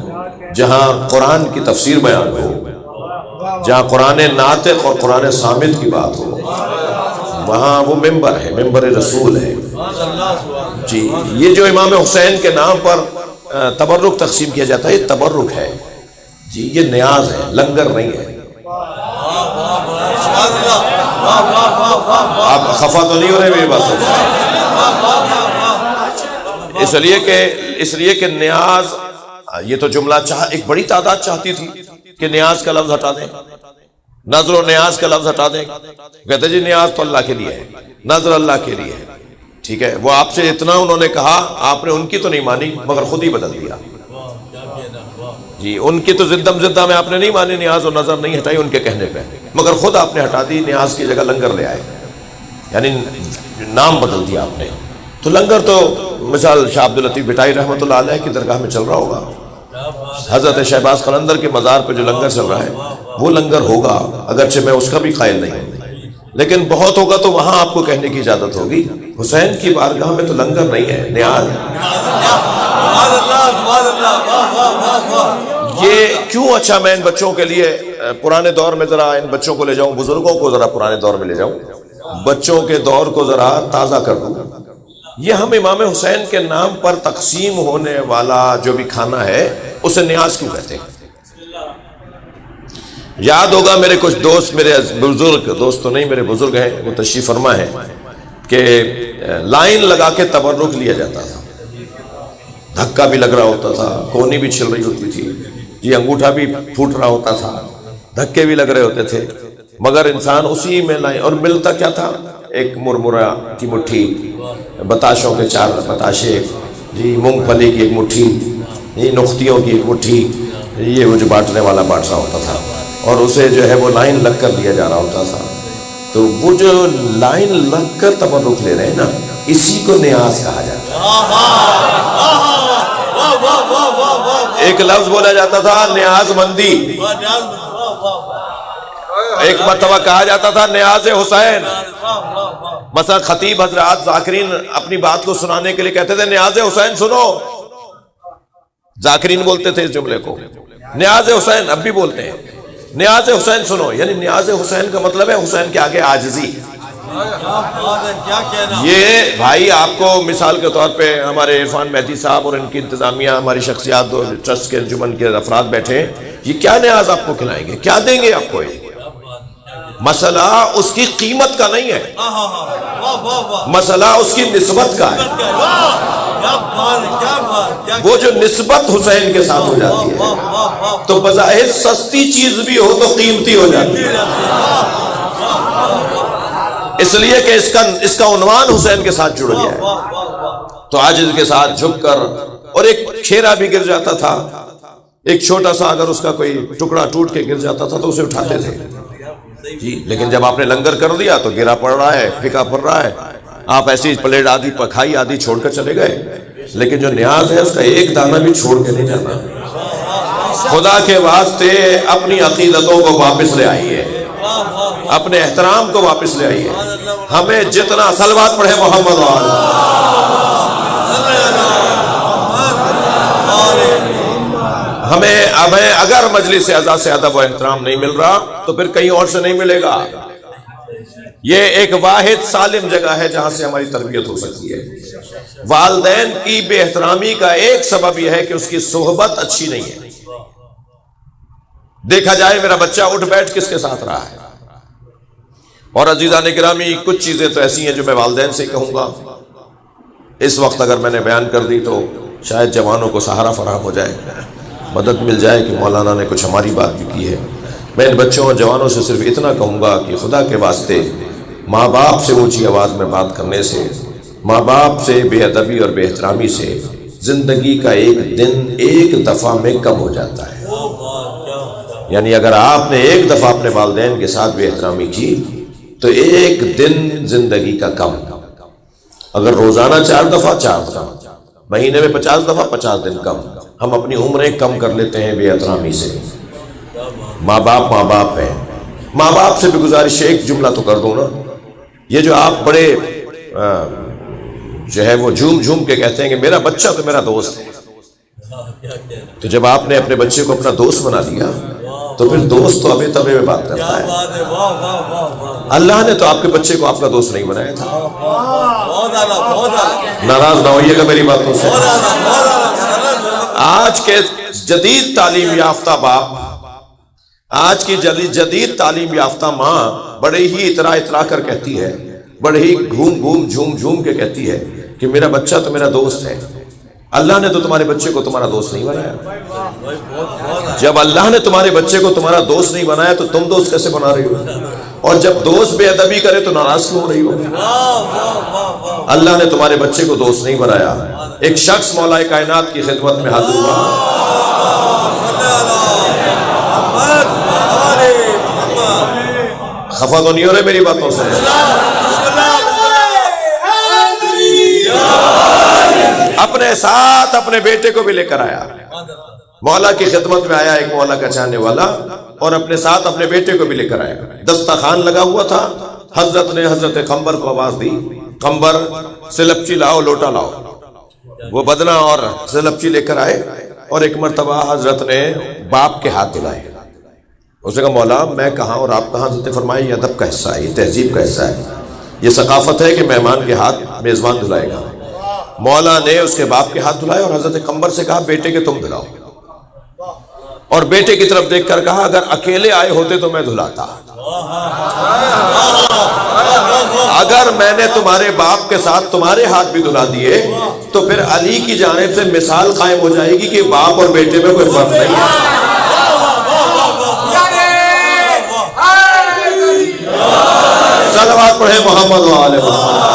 جہاں قرآن کی تفسیر بیان ہو، جہاں قرآن ناطق اور قرآن صامت کی بات ہو، وہاں وہ ممبر ہے، ممبر رسول ہے. جی یہ جو امام حسین کے نام پر تبرک تقسیم کیا جاتا ہے، یہ تبرک ہے جی، یہ نیاز ہے، لنگر نہیں ہے. آپ خفا تو نہیں ہو رہے میری بات؟ اس لیے کہ نیاز، یہ تو جملہ ایک بڑی تعداد چاہتی تھی کہ نیاز کا لفظ ہٹا دیں، نظر و نیاز کا لفظ ہٹا دیں. کہتے جی نیاز تو اللہ کے لیے ہے، نظر اللہ کے لیے ہے. ٹھیک ہے، وہ آپ سے اتنا انہوں نے کہا، آپ نے ان کی تو نہیں مانی مگر خود ہی بدل دیا. جی ان کی تو زدہ میں آپ نے نہیں مانی، نیاز و نظر نہیں ہٹائی ان کے کہنے پہ، مگر خود آپ نے ہٹا دی. نیاز کی جگہ لنگر لے آئے، یعنی نام بدل دیا آپ نے. تو لنگر تو مثال شاہ عبداللطیف بھٹائی رحمۃ اللہ علیہ کی درگاہ میں چل رہا ہوگا، حضرت شہباز قلندر کے مزار پہ جو لنگر چل رہا ہے وہ لنگر ہوگا، اگرچہ میں اس کا بھی قائل نہیں ہوں، لیکن بہت ہوگا تو وہاں آپ کو کہنے کی اجازت ہوگی. حسین کی بارگاہ میں تو لنگر نہیں ہے، نیاز ہے. یہ کیوں؟ اچھا میں ان بچوں کے لیے پرانے دور میں ذرا ان بچوں کو لے جاؤں، بزرگوں کو ذرا پرانے دور میں لے جاؤں، بچوں کے دور کو ذرا تازہ کر دوں. یہ ہم امام حسین کے نام پر تقسیم ہونے والا جو بھی کھانا ہے اسے نیاز کیوں کہتے ہیں؟ یاد ہوگا میرے کچھ دوست، میرے بزرگ دوست تو نہیں، میرے بزرگ ہیں، وہ تشریف فرما ہے کہ لائن لگا کے تبرک لیا جاتا تھا. دھکا بھی لگ رہا ہوتا تھا، کونی بھی چھل رہی ہوتی تھی، یہ انگوٹھا بھی پھوٹ رہا ہوتا تھا، دھکے بھی لگ رہے ہوتے تھے، مگر انسان اسی میں لائن. اور ملتا کیا تھا؟ ایک مرمرہ کی مٹھی، بتاشوں کے 4 بتاشے، جی مونگ پھلی کی ایک مٹھی، یہ نختیوں کی ایک مٹھی، یہ وہ جو بانٹنے والا بانٹ رہا ہوتا تھا، اور اسے جو ہے وہ لائن لگ کر دیا جا رہا ہوتا تھا. تو وہ جو لائن لگ کر تبرک لے رہے ہیں نا، اسی کو نیاز کہا جاتا ہے. ایک لفظ بولا جاتا تھا نیاز مندی، ایک مرتبہ کہا جاتا تھا نیاز حسین. مثلا خطیب حضرات ذاکرین اپنی بات کو سنانے کے لیے کہتے تھے نیاز حسین سنو. ذاکرین بولتے تھے اس جملے کو، نیاز حسین اب بھی بولتے ہیں، نیاز حسین سنو. یعنی نیاز حسین کا مطلب ہے حسین کے آگے عاجزی. یہ بھائی آپ کو مثال کے طور پہ ہمارے عرفان مہدی صاحب اور ان کی انتظامیہ، ہماری شخصیات اور ٹرسٹ کے انجمن کے افراد بیٹھے، یہ کیا نیاز آپ کو کھلائیں گے، کیا دیں گے آپ کو؟ مسئلہ اس کی قیمت کا نہیں ہے، مسئلہ اس کی نسبت کا ہے. وہ جو نسبت حسین کے ساتھ ہو جاتی ہے تو بظاہر سستی چیز بھی ہو تو قیمتی ہو جاتی ہے، اس لیے کہ اس کا عنوان حسین کے ساتھ جڑ گیا ہے. تو عاجز کے ساتھ جھک کر، اور ایک کھیرا بھی گر جاتا تھا، ایک چھوٹا سا اگر اس کا کوئی ٹکڑا ٹوٹ کے گر جاتا تھا تو اسے اٹھاتے تھے جی. لیکن جب آپ نے لنگر کر دیا تو گرا پڑ رہا ہے، پھکا پڑ رہا ہے، آپ ایسی پلیٹ آدھی پکھائی آدھی چھوڑ کر چلے گئے. لیکن جو نیاز ہے اس کا ایک دانہ بھی چھوڑ کے نہیں جانا. خدا کے واسطے اپنی عقیدتوں کو واپس لے آئیے، اپنے احترام کو واپس لے آئیے. ہمیں جتنا صلوات پڑھے محمد ہمیں اگر مجلس اعزاز سے ادب و احترام نہیں مل رہا تو پھر کہیں اور سے نہیں ملے گا. یہ ایک واحد سالم جگہ ہے جہاں سے ہماری تربیت ہو سکتی ہے. والدین کی بے احترامی کا ایک سبب یہ ہے کہ اس کی صحبت اچھی نہیں ہے. دیکھا جائے میرا بچہ اٹھ بیٹھ کس کے ساتھ رہا ہے. اور عزیزان گرامی، کچھ چیزیں تو ایسی ہیں جو میں والدین سے کہوں گا، اس وقت اگر میں نے بیان کر دی تو شاید جوانوں کو سہارا فراہم ہو جائے، مدد مل جائے کہ مولانا نے کچھ ہماری بات بھی کی ہے. میں ان بچوں اور جوانوں سے صرف اتنا کہوں گا کہ خدا کے واسطے ماں باپ سے اونچی آواز میں بات کرنے سے، ماں باپ سے بے ادبی اور بے احترامی سے زندگی کا ایک دن ایک دفعہ میں کم ہو جاتا ہے. یعنی اگر آپ نے ایک دفعہ اپنے والدین کے ساتھ بے احترامی کی تو ایک دن زندگی کا کم. اگر روزانہ 4 دفعہ مہینے میں 50 دفعہ 50 دن کم. ہم اپنی عمریں کم کر لیتے ہیں بے احترامی سے. ماں باپ ہیں. ماں باپ سے بھی گزارش ہے، ایک جملہ تو کر دو نا. یہ جو آپ بڑے جو ہے وہ جھوم کے کہتے ہیں کہ میرا بچہ تو میرا دوست ہے، تو جب آپ نے اپنے بچے کو اپنا دوست بنا لیا تو پھر دوست تو ابے تبے میں بات کرتا ہے. اللہ نے تو آپ کے بچے کو آپ کا دوست نہیں بنایا تھا. ناراض نہ ہوئیے گا میری باتوں سے. آج کے جدید تعلیم یافتہ باپ، آج کی جدید تعلیم یافتہ ماں بڑے ہی اترا کر کہتی ہے، بڑے ہی جھوم کے کہتی ہے کہ میرا بچہ تو میرا دوست ہے. اللہ نے تو تمہارے بچے کو تمہارا دوست نہیں بنایا. جب اللہ نے تمہارے بچے کو تمہارا دوست نہیں بنایا تو تم دوست کیسے بنا رہی ہو؟ اور جب دوست بے ادبی کرے تو ناراض کیوں ہو رہی ہو؟ اللہ نے تمہارے بچے کو دوست نہیں بنایا. ایک شخص مولا کائنات کی خدمت میں حاضر ہوا. خفا تو نہیں ہو رہے میری باتوں سے؟ اپنے ساتھ اپنے بیٹے کو بھی لے کر آیا. مولا کی خدمت میں آیا ایک مولا کا چاہنے والا، اور اپنے ساتھ اپنے بیٹے کو بھی لے کر آیا. دسترخوان لگا ہوا تھا. حضرت نے حضرت قمبر کو آواز دی، قمبر سلپچی لاؤ، لوٹا لاؤ. وہ بدنا اور سلپچی لے کر آئے، اور ایک مرتبہ حضرت نے باپ کے ہاتھ دھلائے. اس نے کہا مولا میں کہاں اور آپ کہاں؟ حضرت نے فرمایا یہ ادب کا حصہ ہے، یہ تہذیب کا حصہ ہے، یہ ثقافت ہے کہ مہمان کے ہاتھ میزبان دھلائے گا. مولا نے اس کے باپ کے ہاتھ دھلائے اور حضرت قمبر سے کہا بیٹے کے تم دھلاؤ. اور بیٹے کی طرف دیکھ کر کہا اگر اکیلے آئے ہوتے تو میں دھلاتا. اگر میں نے تمہارے باپ کے ساتھ تمہارے ہاتھ بھی دھلا دیے تو پھر علی کی جانب سے مثال قائم ہو جائے گی کہ باپ اور بیٹے میں کوئی فرق نہیں ہے. صلوات پڑھے محمد و آل محمد.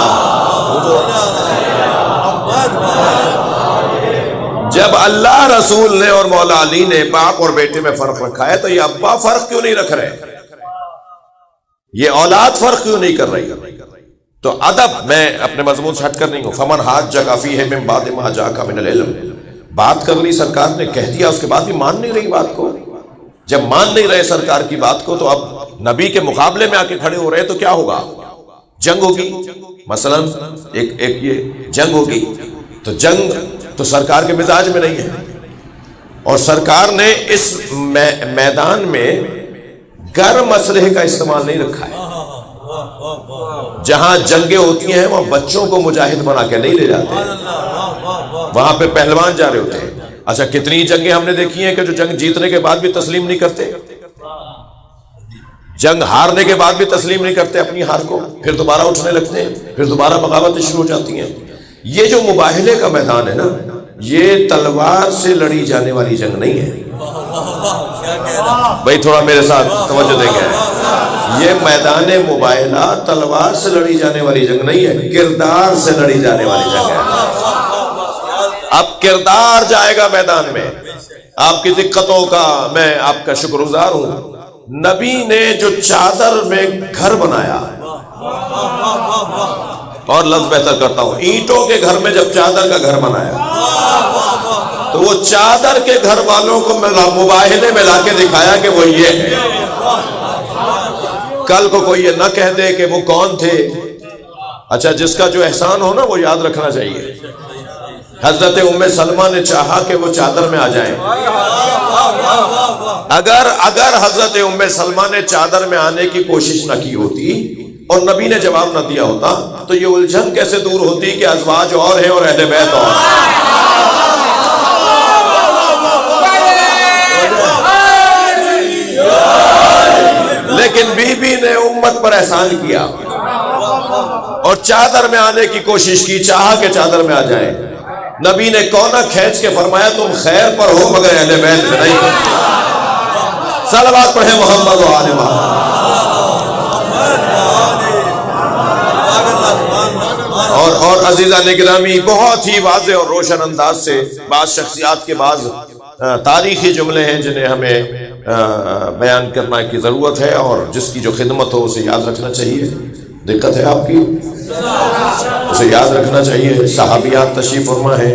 جب اللہ رسول نے اور مولا علی نے باپ اور بیٹے میں فرق رکھا ہے تو یہ ابا فرق کیوں نہیں رکھ رہے؟ یہ اولاد فرق کیوں نہیں کر رہی؟ تو ادب، میں اپنے مضمون سے ہٹ کر نہیں ہوں. فمن حاجک فیہ من بعد ما جاءک من العلم. بات کر لی سرکار نے، کہہ دیا، اس کے بعد بھی مان نہیں رہی بات کو. جب مان نہیں رہے سرکار کی بات کو تو اب نبی کے مقابلے میں آ کے کھڑے ہو رہے تو کیا ہوگا؟ جنگ ہوگی. مثلا ایک یہ جنگ ہوگی، تو جنگ تو سرکار کے مزاج میں نہیں ہے. اور سرکار نے اس میدان میں گرم اسلحے کا استعمال نہیں رکھا ہے. جہاں جنگیں ہوتی ہیں وہاں بچوں کو مجاہد بنا کے نہیں لے جاتے، وہاں پہ پہلوان جا رہے ہوتے ہیں. اچھا کتنی جنگیں ہم نے دیکھی ہیں کہ جو جنگ جیتنے کے بعد بھی تسلیم نہیں کرتے، جنگ ہارنے کے بعد بھی تسلیم نہیں کرتے اپنی ہار کو، پھر دوبارہ اٹھنے لگتے ہیں، پھر دوبارہ بغاوتیں شروع ہو جاتی ہیں. یہ جو مباہلے کا میدان ہے نا، یہ تلوار سے لڑی جانے والی جنگ نہیں ہے. بھائی تھوڑا میرے ساتھ توجہ دیں گے. یہ میدان مباہلہ تلوار سے لڑی جانے والی جنگ نہیں ہے، کردار سے لڑی جانے والی جنگ ہے. اب کردار جائے گا میدان میں. آپ کی دقتوں کا میں آپ کا شکر گزار ہوں. نبی نے جو چادر میں گھر بنایا، اور لفظ بہتر کرتا ہوں، اینٹوں کے گھر میں جب چادر کا گھر بنایا تو وہ چادر کے گھر والوں کو مباہلے میں لا کے دکھایا کہ وہ یہ ہے. کل کو کوئی یہ نہ کہہ دے کہ وہ کون تھے. اچھا جس کا جو احسان ہو نا وہ یاد رکھنا چاہیے. حضرت ام سلمہ نے چاہا کہ وہ چادر میں آ جائیں. اگر حضرت ام سلمہ نے چادر میں آنے کی کوشش نہ کی ہوتی اور نبی نے جواب نہ دیا ہوتا تو یہ الجھن کیسے دور ہوتی کہ ازواج اور ہیں اور اہل بیت اور ہیں. لیکن بی بی نے امت پر احسان کیا اور چادر میں آنے کی کوشش کی، چاہا کہ چادر میں آ جائیں. نبی نے کونا کھینچ کے فرمایا تم خیر پر ہو مگر اہل بیت میں نہیں. صلوات پڑھے محمد و آل محمد. اور عزیزان گرامی، بہت ہی واضح اور روشن انداز سے بعض شخصیات کے بعض تاریخی جملے ہیں جنہیں ہمیں بیان کرنا کی ضرورت ہے، اور جس کی جو خدمت ہو اسے یاد رکھنا چاہیے. دقت ہے آپ کی، اسے یاد رکھنا چاہیے. صحابیات تشریف فرما ہے.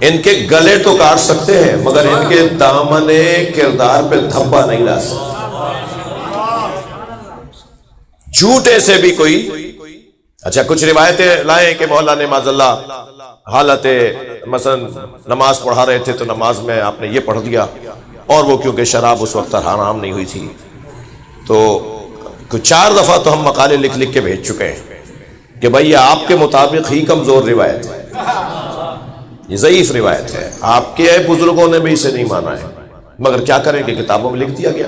ان کے گلے تو کاٹ سکتے ہیں مگر ان کے دامن کردار پہ دھبا نہیں لا سکتے. جھوٹے سے بھی کوئی اچھا کچھ روایتیں لائیں کہ مولا نے معاذ اللہ حالت مثلا نماز پڑھا رہے تھے تو نماز میں آپ نے یہ پڑھ دیا، اور وہ کیونکہ شراب اس وقت حرام نہیں ہوئی تھی تو 4 دفعہ تو ہم مقالے لکھ لکھ کے بھیج چکے ہیں کہ بھائی یہ آپ کے مطابق ہی کمزور روایت ہے، یہ ضعیف روایت ہے، آپ کے بزرگوں نے بھی اسے نہیں مانا ہے، مگر کیا کریں کہ کتابوں میں لکھ دیا گیا.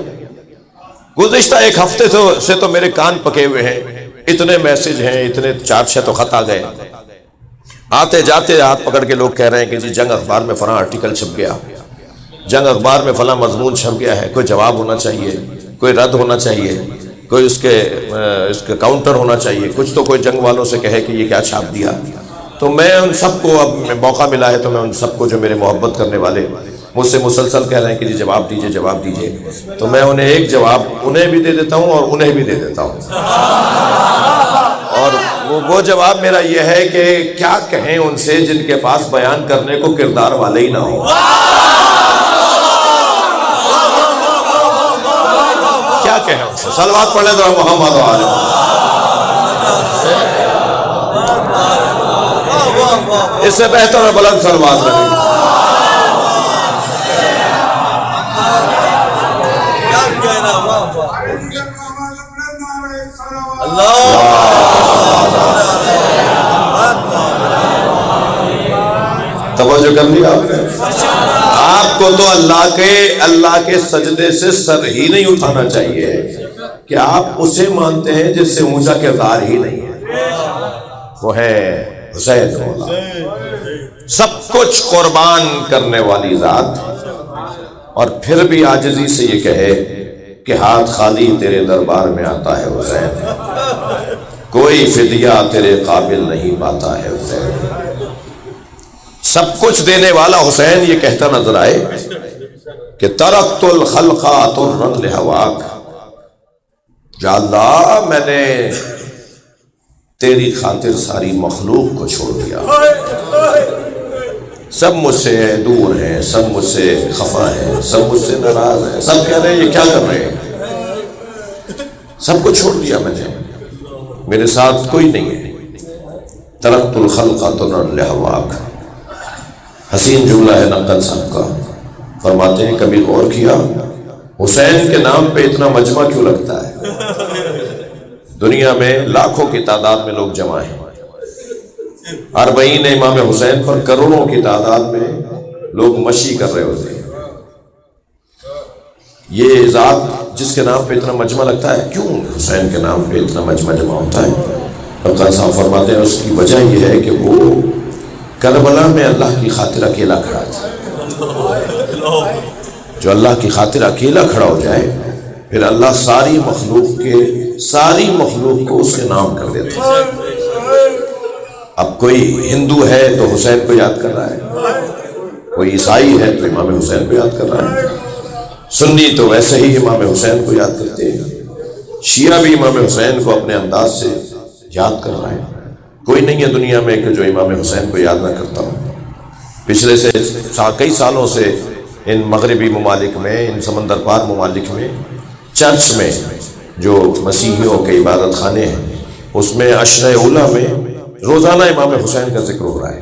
گزشتہ 1 ہفتے سے تو میرے کان پکے ہوئے ہیں، اتنے میسج ہیں، اتنے 4-6 تو خط آ گئے، آتے جاتے ہاتھ پکڑ کے لوگ کہہ رہے ہیں کہ جی جنگ اخبار میں فلاں آرٹیکل چھپ گیا، جنگ اخبار میں فلاں مضمون چھپ گیا ہے، کوئی جواب ہونا چاہیے، کوئی رد ہونا چاہیے، کوئی اس کے کاؤنٹر ہونا چاہیے، کچھ تو کوئی جنگ والوں سے کہے کہ یہ کیا چھاپ دیا. تو میں ان سب کو اب موقع ملا ہے تو میں ان سب کو جو میرے محبت کرنے والے مجھ سے مسلسل کہہ رہے ہیں کہ جی جواب دیجئے، تو میں انہیں ایک جواب انہیں بھی دے دیتا ہوں اور انہیں بھی دے دیتا ہوں. اور وہ جواب میرا یہ ہے کہ کیا کہیں ان سے جن کے پاس بیان کرنے کو کردار والے ہی نہ ہو. کیا کہیں ان سے؟ صلوات پڑھ لیں ذرا محمد و آل محمد. اس سے بہتر ہے بلند صلوات نہیں. توجہ کر لیا آپ نے؟ آپ کو تو اللہ کے سجدے سے سر ہی نہیں اٹھانا چاہیے کہ آپ اسے مانتے ہیں جس سے اونچا کردار ہی نہیں ہے. وہ ہے حسین مولا، سب کچھ قربان کرنے والی ذات، اور پھر بھی عاجزی سے یہ کہے کہ ہاتھ خالی تیرے دربار میں آتا ہے حسین، کوئی فدیہ تیرے قابل نہیں پاتا ہے حسین. سب کچھ دینے والا حسین یہ کہتا نظر آئے کہ ترکت الخلق طرا لہواک، یا اللہ میں نے تیری خاطر ساری مخلوق کو چھوڑ دیا، سب مجھ سے دور ہیں، سب مجھ سے خفا ہیں، سب مجھ سے ناراض ہیں، سب کہہ رہے ہیں یہ کیا کر رہے ہیں، سب کو چھوڑ دیا میں نے، میرے ساتھ کوئی نہیں ہے. ترکت الخلق طرا لہواک، حسین جملہ ہے نقل صاحب کا. فرماتے ہیں کبھی غور کیا حسین کے نام پہ اتنا مجمع کیوں لگتا ہے؟ دنیا میں لاکھوں کی تعداد میں لوگ جمع ہیں، 40 امام حسین پر کروڑوں کی تعداد میں لوگ مشی کر رہے ہوتے ہیں. یہ ذات جس کے نام پہ اتنا مجمع لگتا ہے، کیوں حسین کے نام پہ اتنا مجمع جمع ہوتا ہے؟ نقل صاحب فرماتے ہیں اس کی وجہ یہ ہے کہ وہ کربلا میں اللہ کی خاطر اکیلا کھڑا تھا. جو اللہ کی خاطر اکیلا کھڑا ہو جائے پھر اللہ ساری مخلوق کو اس کے نام کر دیتا ہے. اب کوئی ہندو ہے تو حسین کو یاد کر رہا ہے، کوئی عیسائی ہے تو امام حسین کو یاد کر رہا ہے، سنی تو ویسے ہی امام حسین کو یاد کرتے ہیں، شیعہ بھی امام حسین کو اپنے انداز سے یاد کر رہا ہے. کوئی نہیں ہے دنیا میں کہ جو امام حسین کو یاد نہ کرتا ہو. پچھلے سے کئی سالوں سے ان مغربی ممالک میں، ان سمندر پار ممالک میں، چرچ میں جو مسیحیوں کے عبادت خانے ہیں اس میں عشرہ اولیٰ میں روزانہ امام حسین کا ذکر ہو رہا ہے.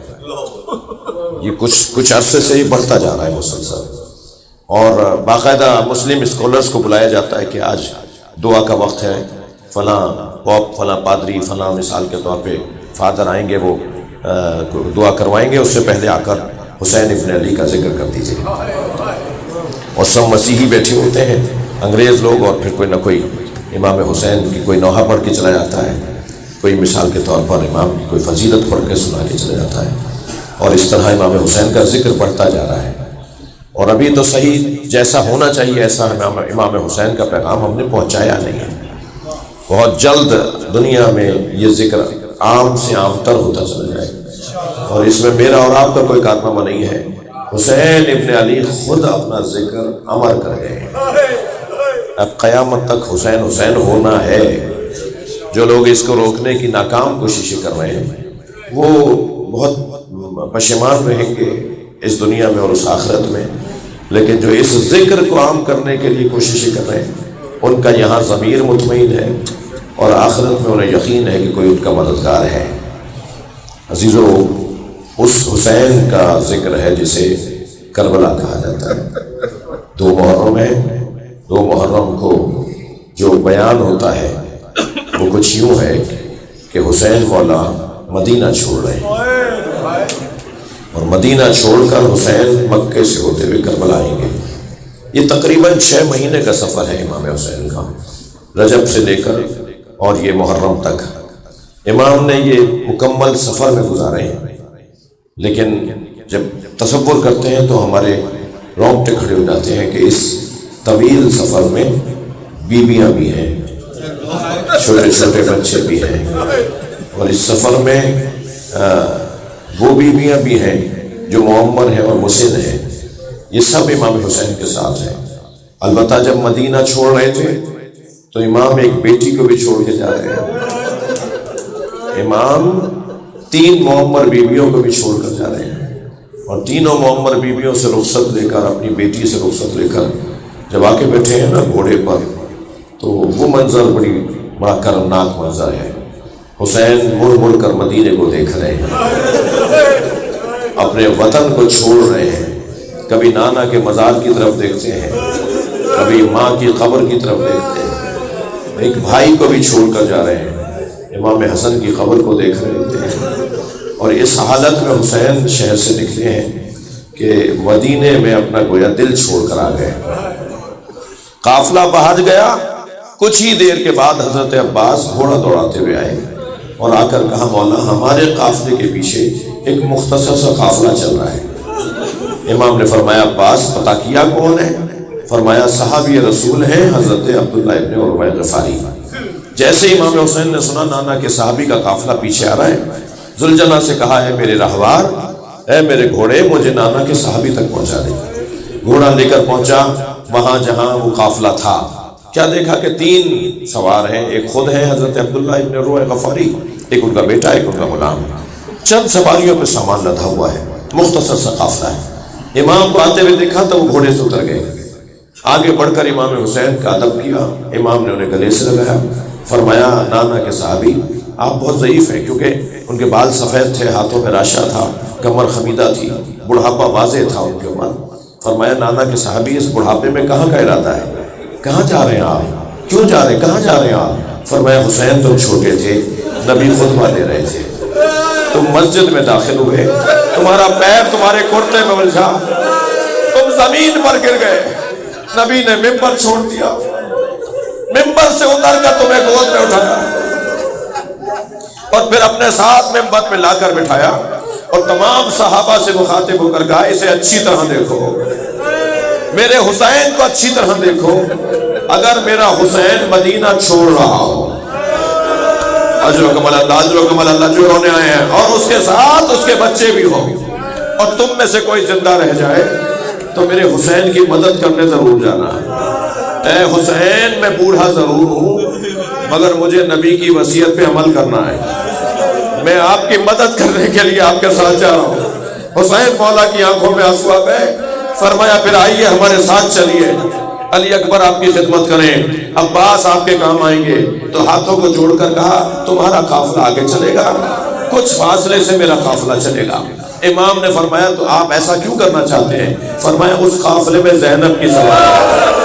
یہ کچھ عرصے سے ہی بڑھتا جا رہا ہے مسلسل، اور باقاعدہ مسلم اسکالرز کو بلایا جاتا ہے کہ آج دعا کا وقت ہے، فلاں پوپ، فلاں پادری، فلاں مثال کے طور پہ فادر آئیں گے، وہ دعا کروائیں گے، اس سے پہلے آ کر حسین ابن علی کا ذکر کر دیجیے. اور سب مسیحی بیٹھے ہوتے ہیں، انگریز لوگ، اور پھر کوئی نہ کوئی امام حسین کی کوئی نوحہ پڑھ کے چلا جاتا ہے، کوئی مثال کے طور پر امام کی کوئی فضیلت پڑھ کے سنا کے چلا جاتا ہے، اور اس طرح امام حسین کا ذکر بڑھتا جا رہا ہے. اور ابھی تو صحیح جیسا ہونا چاہیے ایسا امام حسین کا پیغام ہم نے پہنچایا نہیں ہے. بہت جلد دنیا میں یہ ذکر عام سے عام تر ہوتا چلا جائے، اور اس میں میرا اور آپ کا کوئی کارنامہ نہیں ہے. حسین ابن علی خود اپنا ذکر امر کر گئے ہیں. اب قیامت تک حسین حسین ہونا ہے. جو لوگ اس کو روکنے کی ناکام کوششیں کر رہے ہیں وہ بہت پشیمان رہیں گے اس دنیا میں اور اس آخرت میں، لیکن جو اس ذکر کو عام کرنے کے لیے کوششیں کر رہے ہیں ان کا یہاں ضمیر مطمئن ہے اور آخرت میں انہیں یقین ہے کہ کوئی ان کا مددگار ہے۔ عزیزو، اس حسین کا ذکر ہے جسے کربلا کہا جاتا ہے۔ 2 محرم ہے، 2 محرم کو جو بیان ہوتا ہے وہ کچھ یوں ہے کہ حسین مولا مدینہ چھوڑ رہے ہیں اور مدینہ چھوڑ کر حسین مکے سے ہوتے ہوئے کربلا آئیں گے۔ یہ تقریباً 6 مہینے کا سفر ہے امام حسین کا، رجب سے لے کر اور یہ محرم تک امام نے یہ مکمل سفر میں گزارے ہیں۔ لیکن جب تصور کرتے ہیں تو ہمارے رونگٹے کھڑے ہو جاتے ہیں کہ اس طویل سفر میں بیویاں بھی ہیں، چھوٹے چھوٹے بچے بھی ہیں، اور اس سفر میں وہ بیویاں بھی ہیں جو معمر ہیں اور مسن ہیں۔ یہ سب امام حسین کے ساتھ ہیں۔ البتہ جب مدینہ چھوڑ رہے تھے تو امام ایک بیٹی کو بھی چھوڑ کے جا رہے ہیں۔ امام 3 معمر بیویوں کو بھی چھوڑ کر جا رہے ہیں، اور تینوں معمر بیویوں سے رخصت لے کر، اپنی بیٹی سے رخصت لے کر جب آ کے بیٹھے ہیں نا گھوڑے پر، تو وہ منظر بڑا کرمناک منظر ہے۔ حسین مڑ مڑ کر مدینے کو دیکھ رہے ہیں، اپنے وطن کو چھوڑ رہے ہیں، کبھی نانا کے مزار کی طرف دیکھتے ہیں، کبھی ماں کی قبر کی طرف دیکھتے ہیں، ایک بھائی کو بھی چھوڑ کر جا رہے ہیں، امام حسن کی قبر کو دیکھ رہے ہوتے ہیں۔ اور اس حالت میں حسین شہر سے نکلے ہیں کہ مدینے میں اپنا گویا دل چھوڑ کر آ گئے۔ قافلہ باہر گیا، کچھ ہی دیر کے بعد حضرت عباس گھوڑا دوڑاتے ہوئے آئے اور آ کر کہا مولا ہمارے قافلے کے پیچھے ایک مختصر سا قافلہ چل رہا ہے۔ امام نے فرمایا عباس پتہ کیا کون ہے؟ فرمایا صحابی رسول ہیں حضرت عبداللہ ابن عروہ غفاری۔ جیسے امام حسین نے سنا نانا کے صحابی کا قافلہ پیچھے آ رہا ہے، ذوالجناح سے کہا ہے میرے رہوار، اے میرے گھوڑے مجھے نانا کے صحابی تک پہنچا دے۔ گھوڑا لے کر پہنچا وہاں جہاں وہ قافلہ تھا، کیا دیکھا کہ 3 سوار ہیں، ایک خود ہے حضرت عبداللہ ابن عروہ غفاری، ایک ان کا بیٹا، ایک ان کا غلام، چند سواریوں پہ سامان لدا ہوا ہے، مختصر سا قافلہ ہے۔ امام کو آتے ہوئے دیکھا تو وہ گھوڑے سے اتر گئے، آگے بڑھ کر امام حسین کا ادب کیا، امام نے انہیں گلے سے لگایا، فرمایا نانا کے صحابی آپ بہت ضعیف ہیں، کیونکہ ان کے بال سفید تھے، ہاتھوں میں راشا تھا، کمر خمیدہ تھی، بڑھاپا واضح تھا ان کے اوپر۔ فرمایا نانا کے صحابی اس بڑھاپے میں کہاں کا ارادہ ہے؟ کہاں جا رہے ہیں آپ؟ کیوں جا رہے ہیں؟ کہاں جا رہے ہیں آپ؟ فرمایا حسین تم چھوٹے تھے، نبی خطبہ دے رہے تھے، تم مسجد میں داخل ہوئے، تمہارا پیر تمہارے کرتے میں الجھا، تم زمین پر گر گئے، نبی نے ممبر چھوڑ دیا، ممبر سے اتر کر تمہیں گود میں اٹھایا اور پھر اپنے ساتھ ممبر پہ لا کر بٹھایا اور تمام صحابہ سے مخاطب ہو کر کہا اسے اچھی طرح دیکھو، میرے حسین کو اچھی طرح دیکھو، اگر میرا حسین مدینہ چھوڑ رہا ہو، اجرکم اللہ جو رونے آئے ہیں، اور اس کے ساتھ اس کے بچے بھی ہوں، اور تم میں سے کوئی زندہ رہ جائے تو میرے حسین کی مدد کرنے ضرور جانا ہے۔ اے حسین میں بوڑھا ضرور ہوں مگر مجھے نبی کی وصیت پہ عمل کرنا ہے، میں آپ کی مدد کرنے کے لیے آپ کے ساتھ جا رہا ہوں۔ حسین مولا کی آنکھوں میں آنسو آ گئے، فرمایا پھر آئیے ہمارے ساتھ چلیے، علی اکبر آپ کی خدمت کریں، عباس آپ کے کام آئیں گے۔ تو ہاتھوں کو جوڑ کر کہا تمہارا قافلہ آگے چلے گا، کچھ فاصلے سے میرا قافلہ چلے گا۔ امام نے فرمایا تو آپ ایسا کیوں کرنا چاہتے ہیں؟ فرمایا اس قافلے میں زینب کی سواری ہے،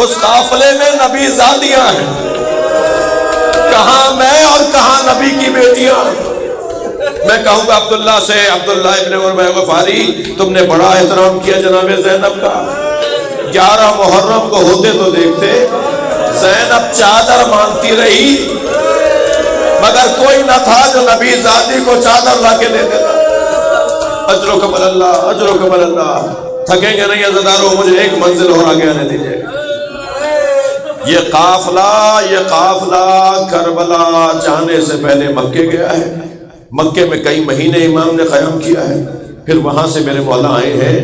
اس قافلے میں نبی زادیاں ہیں، کہاں میں اور کہاں نبی کی بیٹیاں۔ میں کہوں گا عبداللہ سے، عبداللہ ابن عروہ غفاری تم نے بڑا احترام کیا جناب زینب کا، 11 محرم کو ہوتے تو دیکھتے زینب چادر مانگتی رہی مگر کوئی نہ تھا جو نبی زادی کو چادر لا کے دے دیتا۔ اجرکم اللہ، اجرکم اللہ، تھکیں گے نہیں عزیزانو، مجھے ایک منزل اور آگے آنے دیجئے۔ یہ قافلہ کربلا جانے سے پہلے مکے گیا ہے، مکے میں کئی مہینے امام نے قیام کیا ہے، پھر وہاں سے میرے مولا آئے ہیں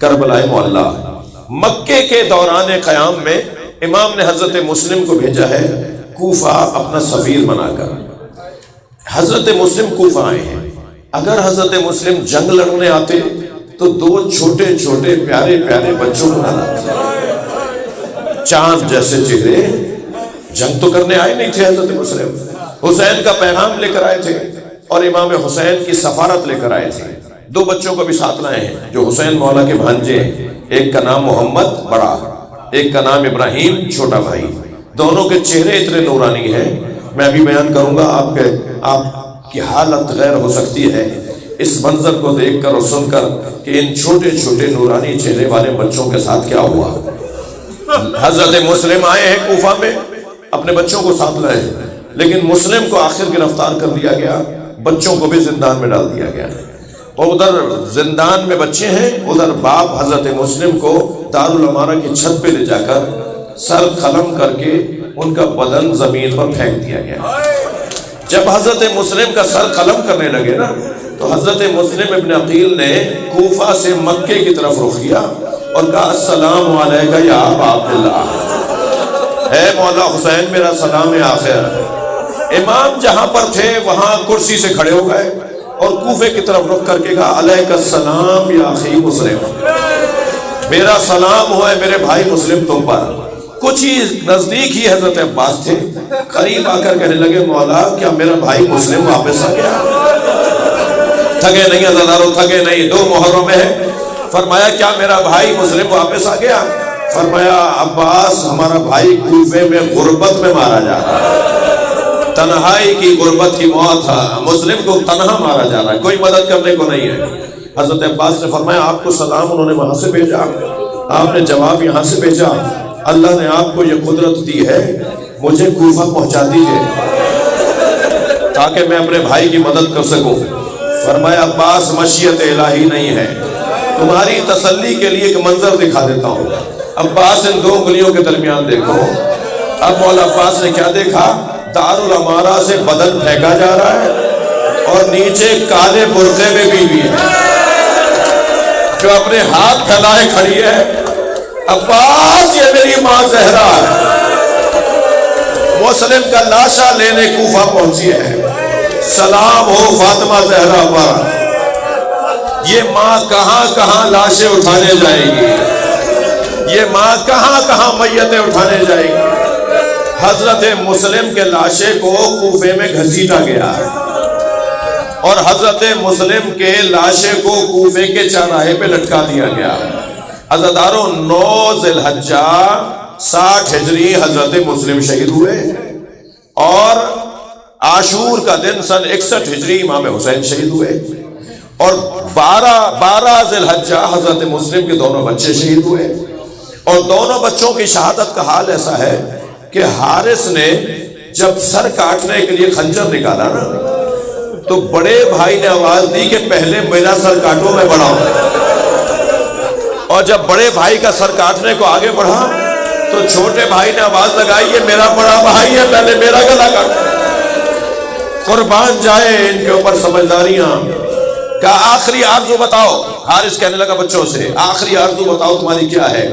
کربلا معلیٰ۔ مکے کے دوران قیام میں امام نے حضرت مسلم کو بھیجا ہے کوفہ اپنا سفیر بنا کر۔ حضرت مسلم کوفہ آئے ہیں، اگر حضرت مسلم جنگ لڑنے آتے تو دو چھوٹے چھوٹے پیارے پیارے بچوں کو نہ لاتے، چاند جیسے چہرے، جنگ تو کرنے آئے نہیں تھے حضرت مسلم، حسین کا پیغام لے کر آئے تھے اور امام حسین کی سفارت لے کر آئے تھے۔ دو بچوں کو بھی ساتھ لائے ہیں جو حسین مولا کے بھانجے ہیں، ایک کا نام محمد بڑا، ایک کا نام ابراہیم چھوٹا بھائی۔ دونوں کے چہرے اتنے نورانی ہیں، میں ابھی بیان کروں گا، آپ کی حالت غیر ہو سکتی ہے اس منظر کو دیکھ کر اور سن کر کہ ان چھوٹے چھوٹے نورانی چہرے والے بچوں کے ساتھ کیا ہوا۔ حضرت مسلم آئے ہیں کوفہ میں، اپنے بچوں کو ساتھ لائے، لیکن مسلم کو آخر گرفتار کر دیا گیا، بچوں کو بھی زندان میں ڈال دیا گیا، اور ادھر زندان میں بچے ہیں، ادھر باپ حضرت مسلم کو دارالعمارہ کی چھت پہ لے جا کر سر قلم کر کے ان کا بدن زمین پر پھینک دیا گیا۔ جب حضرت مسلم کا سر قلم کرنے لگے نا تو حضرت مسلم ابن عقیل نے کوفہ سے مکے کی طرف رخ کیا اور کہا السلام علیکہ یا ابا عبداللہ، اے مولا حسین میرا سلام آخر۔ امام جہاں پر تھے وہاں کرسی سے کھڑے ہو گئے اور کوفے کی طرف رخ کر کے کہا علیکہ السلام یا اخی مسلم، میرا سلام ہوا ہے میرے بھائی مسلم تم پر۔ کچھ ہی نزدیک ہی حضرت عباس تھے، قریب آ کر کہنے لگے مولا کیا میرا بھائی مسلم واپس آ گیا؟ تھگے نہیں عزادارو، تھگے نہیں، 2 محرم ہے۔ فرمایا کیا میرا بھائی مسلم واپس آ گیا؟ فرمایا عباس ہمارا بھائی کوفے میں غربت میں مارا جا رہا ہے، تنہائی کی غربت کی موت ہے، مسلم کو تنہا مارا جا رہا ہے، کوئی مدد کرنے کو نہیں ہے۔ حضرت عباس نے فرمایا آپ کو سلام انہوں نے وہاں سے بھیجا، آپ نے جواب یہاں سے بھیجا، اللہ نے آپ کو یہ قدرت دی ہے، مجھے کوفہ پہنچا دیجئے تاکہ میں اپنے بھائی کی مدد کر سکوں۔ فرمایا عباس مشیت الہی نہیں ہے، تمہاری تسلی کے لیے ایک منظر دکھا دیتا ہوں۔ عباس ان 2 انگلیوں کے درمیان دیکھو۔ اب مولا عباس نے کیا دیکھا؟ دارالعمارہ سے بدن پھینکا جا رہا ہے اور نیچے کالے برقعے میں بیوی ہے جو اپنے ہاتھ پھیلائے کھڑی ہے۔ عباس یہ میری ماں زہرا ہے، مسلم کا لاشا لینے کوفہ پہنچی ہے، سلام ہو فاطمہ زہرا پر۔ یہ ماں کہاں کہاں لاشیں اٹھانے جائے گی، یہ ماں کہاں کہاں میتیں اٹھانے جائے گی۔ حضرت مسلم کے لاشے کو کوفے میں گھسیٹا گیا اور حضرت مسلم کے لاشے کو کوفے کے چوراہے پہ لٹکا دیا گیا۔ عزاداروں 9 ذی الحجہ 60 ہجری حضرت مسلم شہید ہوئے اور عاشور کا دن سن 61 ہجری امام حسین شہید ہوئے اور 12 ذی الحجہ حضرت مسلم کے دونوں بچے شہید ہوئے۔ اور دونوں بچوں کی شہادت کا حال ایسا ہے کہ حارث نے جب سر کاٹنے کے لیے خنجر نکالا نا تو بڑے بھائی نے آواز دی کہ پہلے میرا سر کاٹو میں بڑا ہوں، اور جب بڑے بھائی کا سر کاٹنے کو آگے بڑھا تو چھوٹے بھائی نے آواز لگائی یہ میرا بڑا بھائی ہے، پہلے میرا گلا کاٹو۔ قربان جائے ان کے اوپر سمجھداریاں۔ کہا آخری آرزو بتاؤ، حارث کہنے لگا بچوں سے آخری آرزو بتاؤ تمہاری کیا ہے؟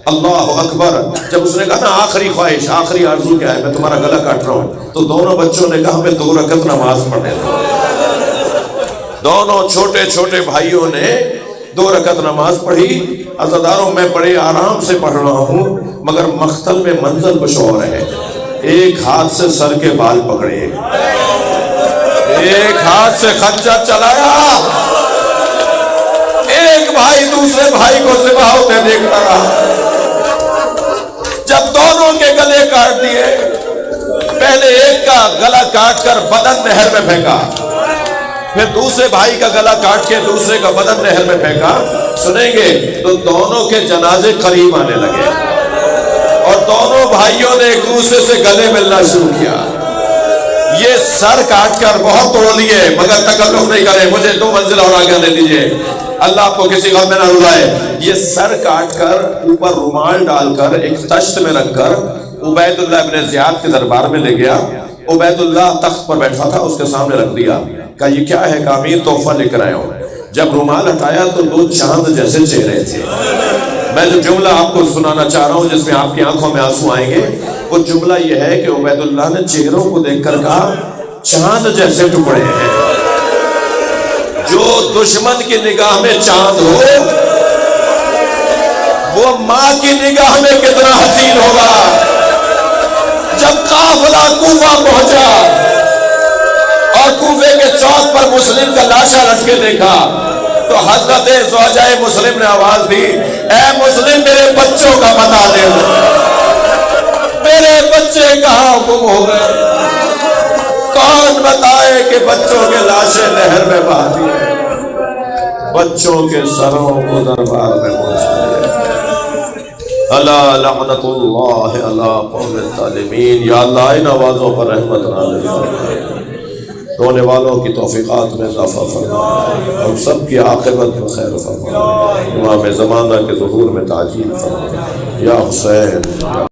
اللہ اکبر۔ جب اس نے کہا نا آخری خواہش، آخری آرزو کیا ہے؟ میں تمہارا گلا کاٹ رہا ہوں، تو دونوں بچوں نے کہا ہمیں 2 رکعت نماز پڑھنے دو۔ دونوں چھوٹے چھوٹے بھائیوں نے 2 رکعت نماز پڑھی۔ عزاداروں میں بڑے آرام سے پڑھ رہا ہوں مگر مقتل میں منظر کچھ اور ہے۔ ایک ہاتھ سے سر کے بال پکڑے، ایک ہاتھ سے خنجر چلایا، ایک بھائی دوسرے بھائی کو ذبح ہوتے دیکھتا رہا۔ جب دونوں کے گلے کاٹ دیے، پہلے ایک کا گلا کاٹ کر بدن نہر میں پھینکا، پھر دوسرے بھائی کا گلا کاٹ کے دوسرے کا بدن نہر میں پھینکا۔ سنیں گے تو دونوں کے جنازے قریب آنے لگے اور دونوں بھائیوں نے ایک دوسرے سے گلے ملنا شروع کیا۔ یہ سر کاٹ کر بہت توڑ لیے مگر تکلف نہیں کرے، مجھے 2 منزل اور آگے آنے دیجیے، اللہ آپ کو کسی غم میں نہ رلائے۔ یہ سر کاٹ کر اوپر رومال ڈال کر ایک تشت میں رکھ کر عبید اللہ ابن زیاد کے دربار میں لے گیا۔ عبید اللہ تخت پر بیٹھا تھا، اس کے سامنے رکھ دیا، کہا یہ کیا ہے؟ کہا امیر تحفہ لے کر آیا ہوں۔ جب رومال ہٹایا تو 2 چاند جیسے چہرے تھے۔ میں جو جملہ آپ کو سنانا چاہ رہا ہوں جس میں آپ کی آنکھوں میں آنسو آئیں گے، وہ جملہ یہ ہے کہ عبید اللہ نے چہروں کو دیکھ کر کہا چاند جیسے ٹکڑے ہیں۔ جو دشمن کی نگاہ میں چاند ہو وہ ماں کی نگاہ میں کتنا حسین ہوگا. جب قافلہ کوفہ پہنچا اور کوفے کے چوک پر مسلم کا لاشا لٹکے دیکھا تو حضرت زوجہ مسلم نے آواز دی, اے مسلم میرے بچوں کا بتا دے, میرے بچے کہاں گم ہو گئے, کون بتائے کہ بچوں کے لاشیں نہر میں بہا دیے, بچوں کے سروں کو دربار میں پہنچا دیا. الا لعنت اللہ علی قوم الظالمین. یا اللہ ان آوازوں پر رحمت نازل فرما, رونے والوں کی توفیقات میں اضافہ فرما, ہم سب کی عاقبت میں خیر فرما, امام زمانہ کے ظہور میں تعجیل فرما. یا حسین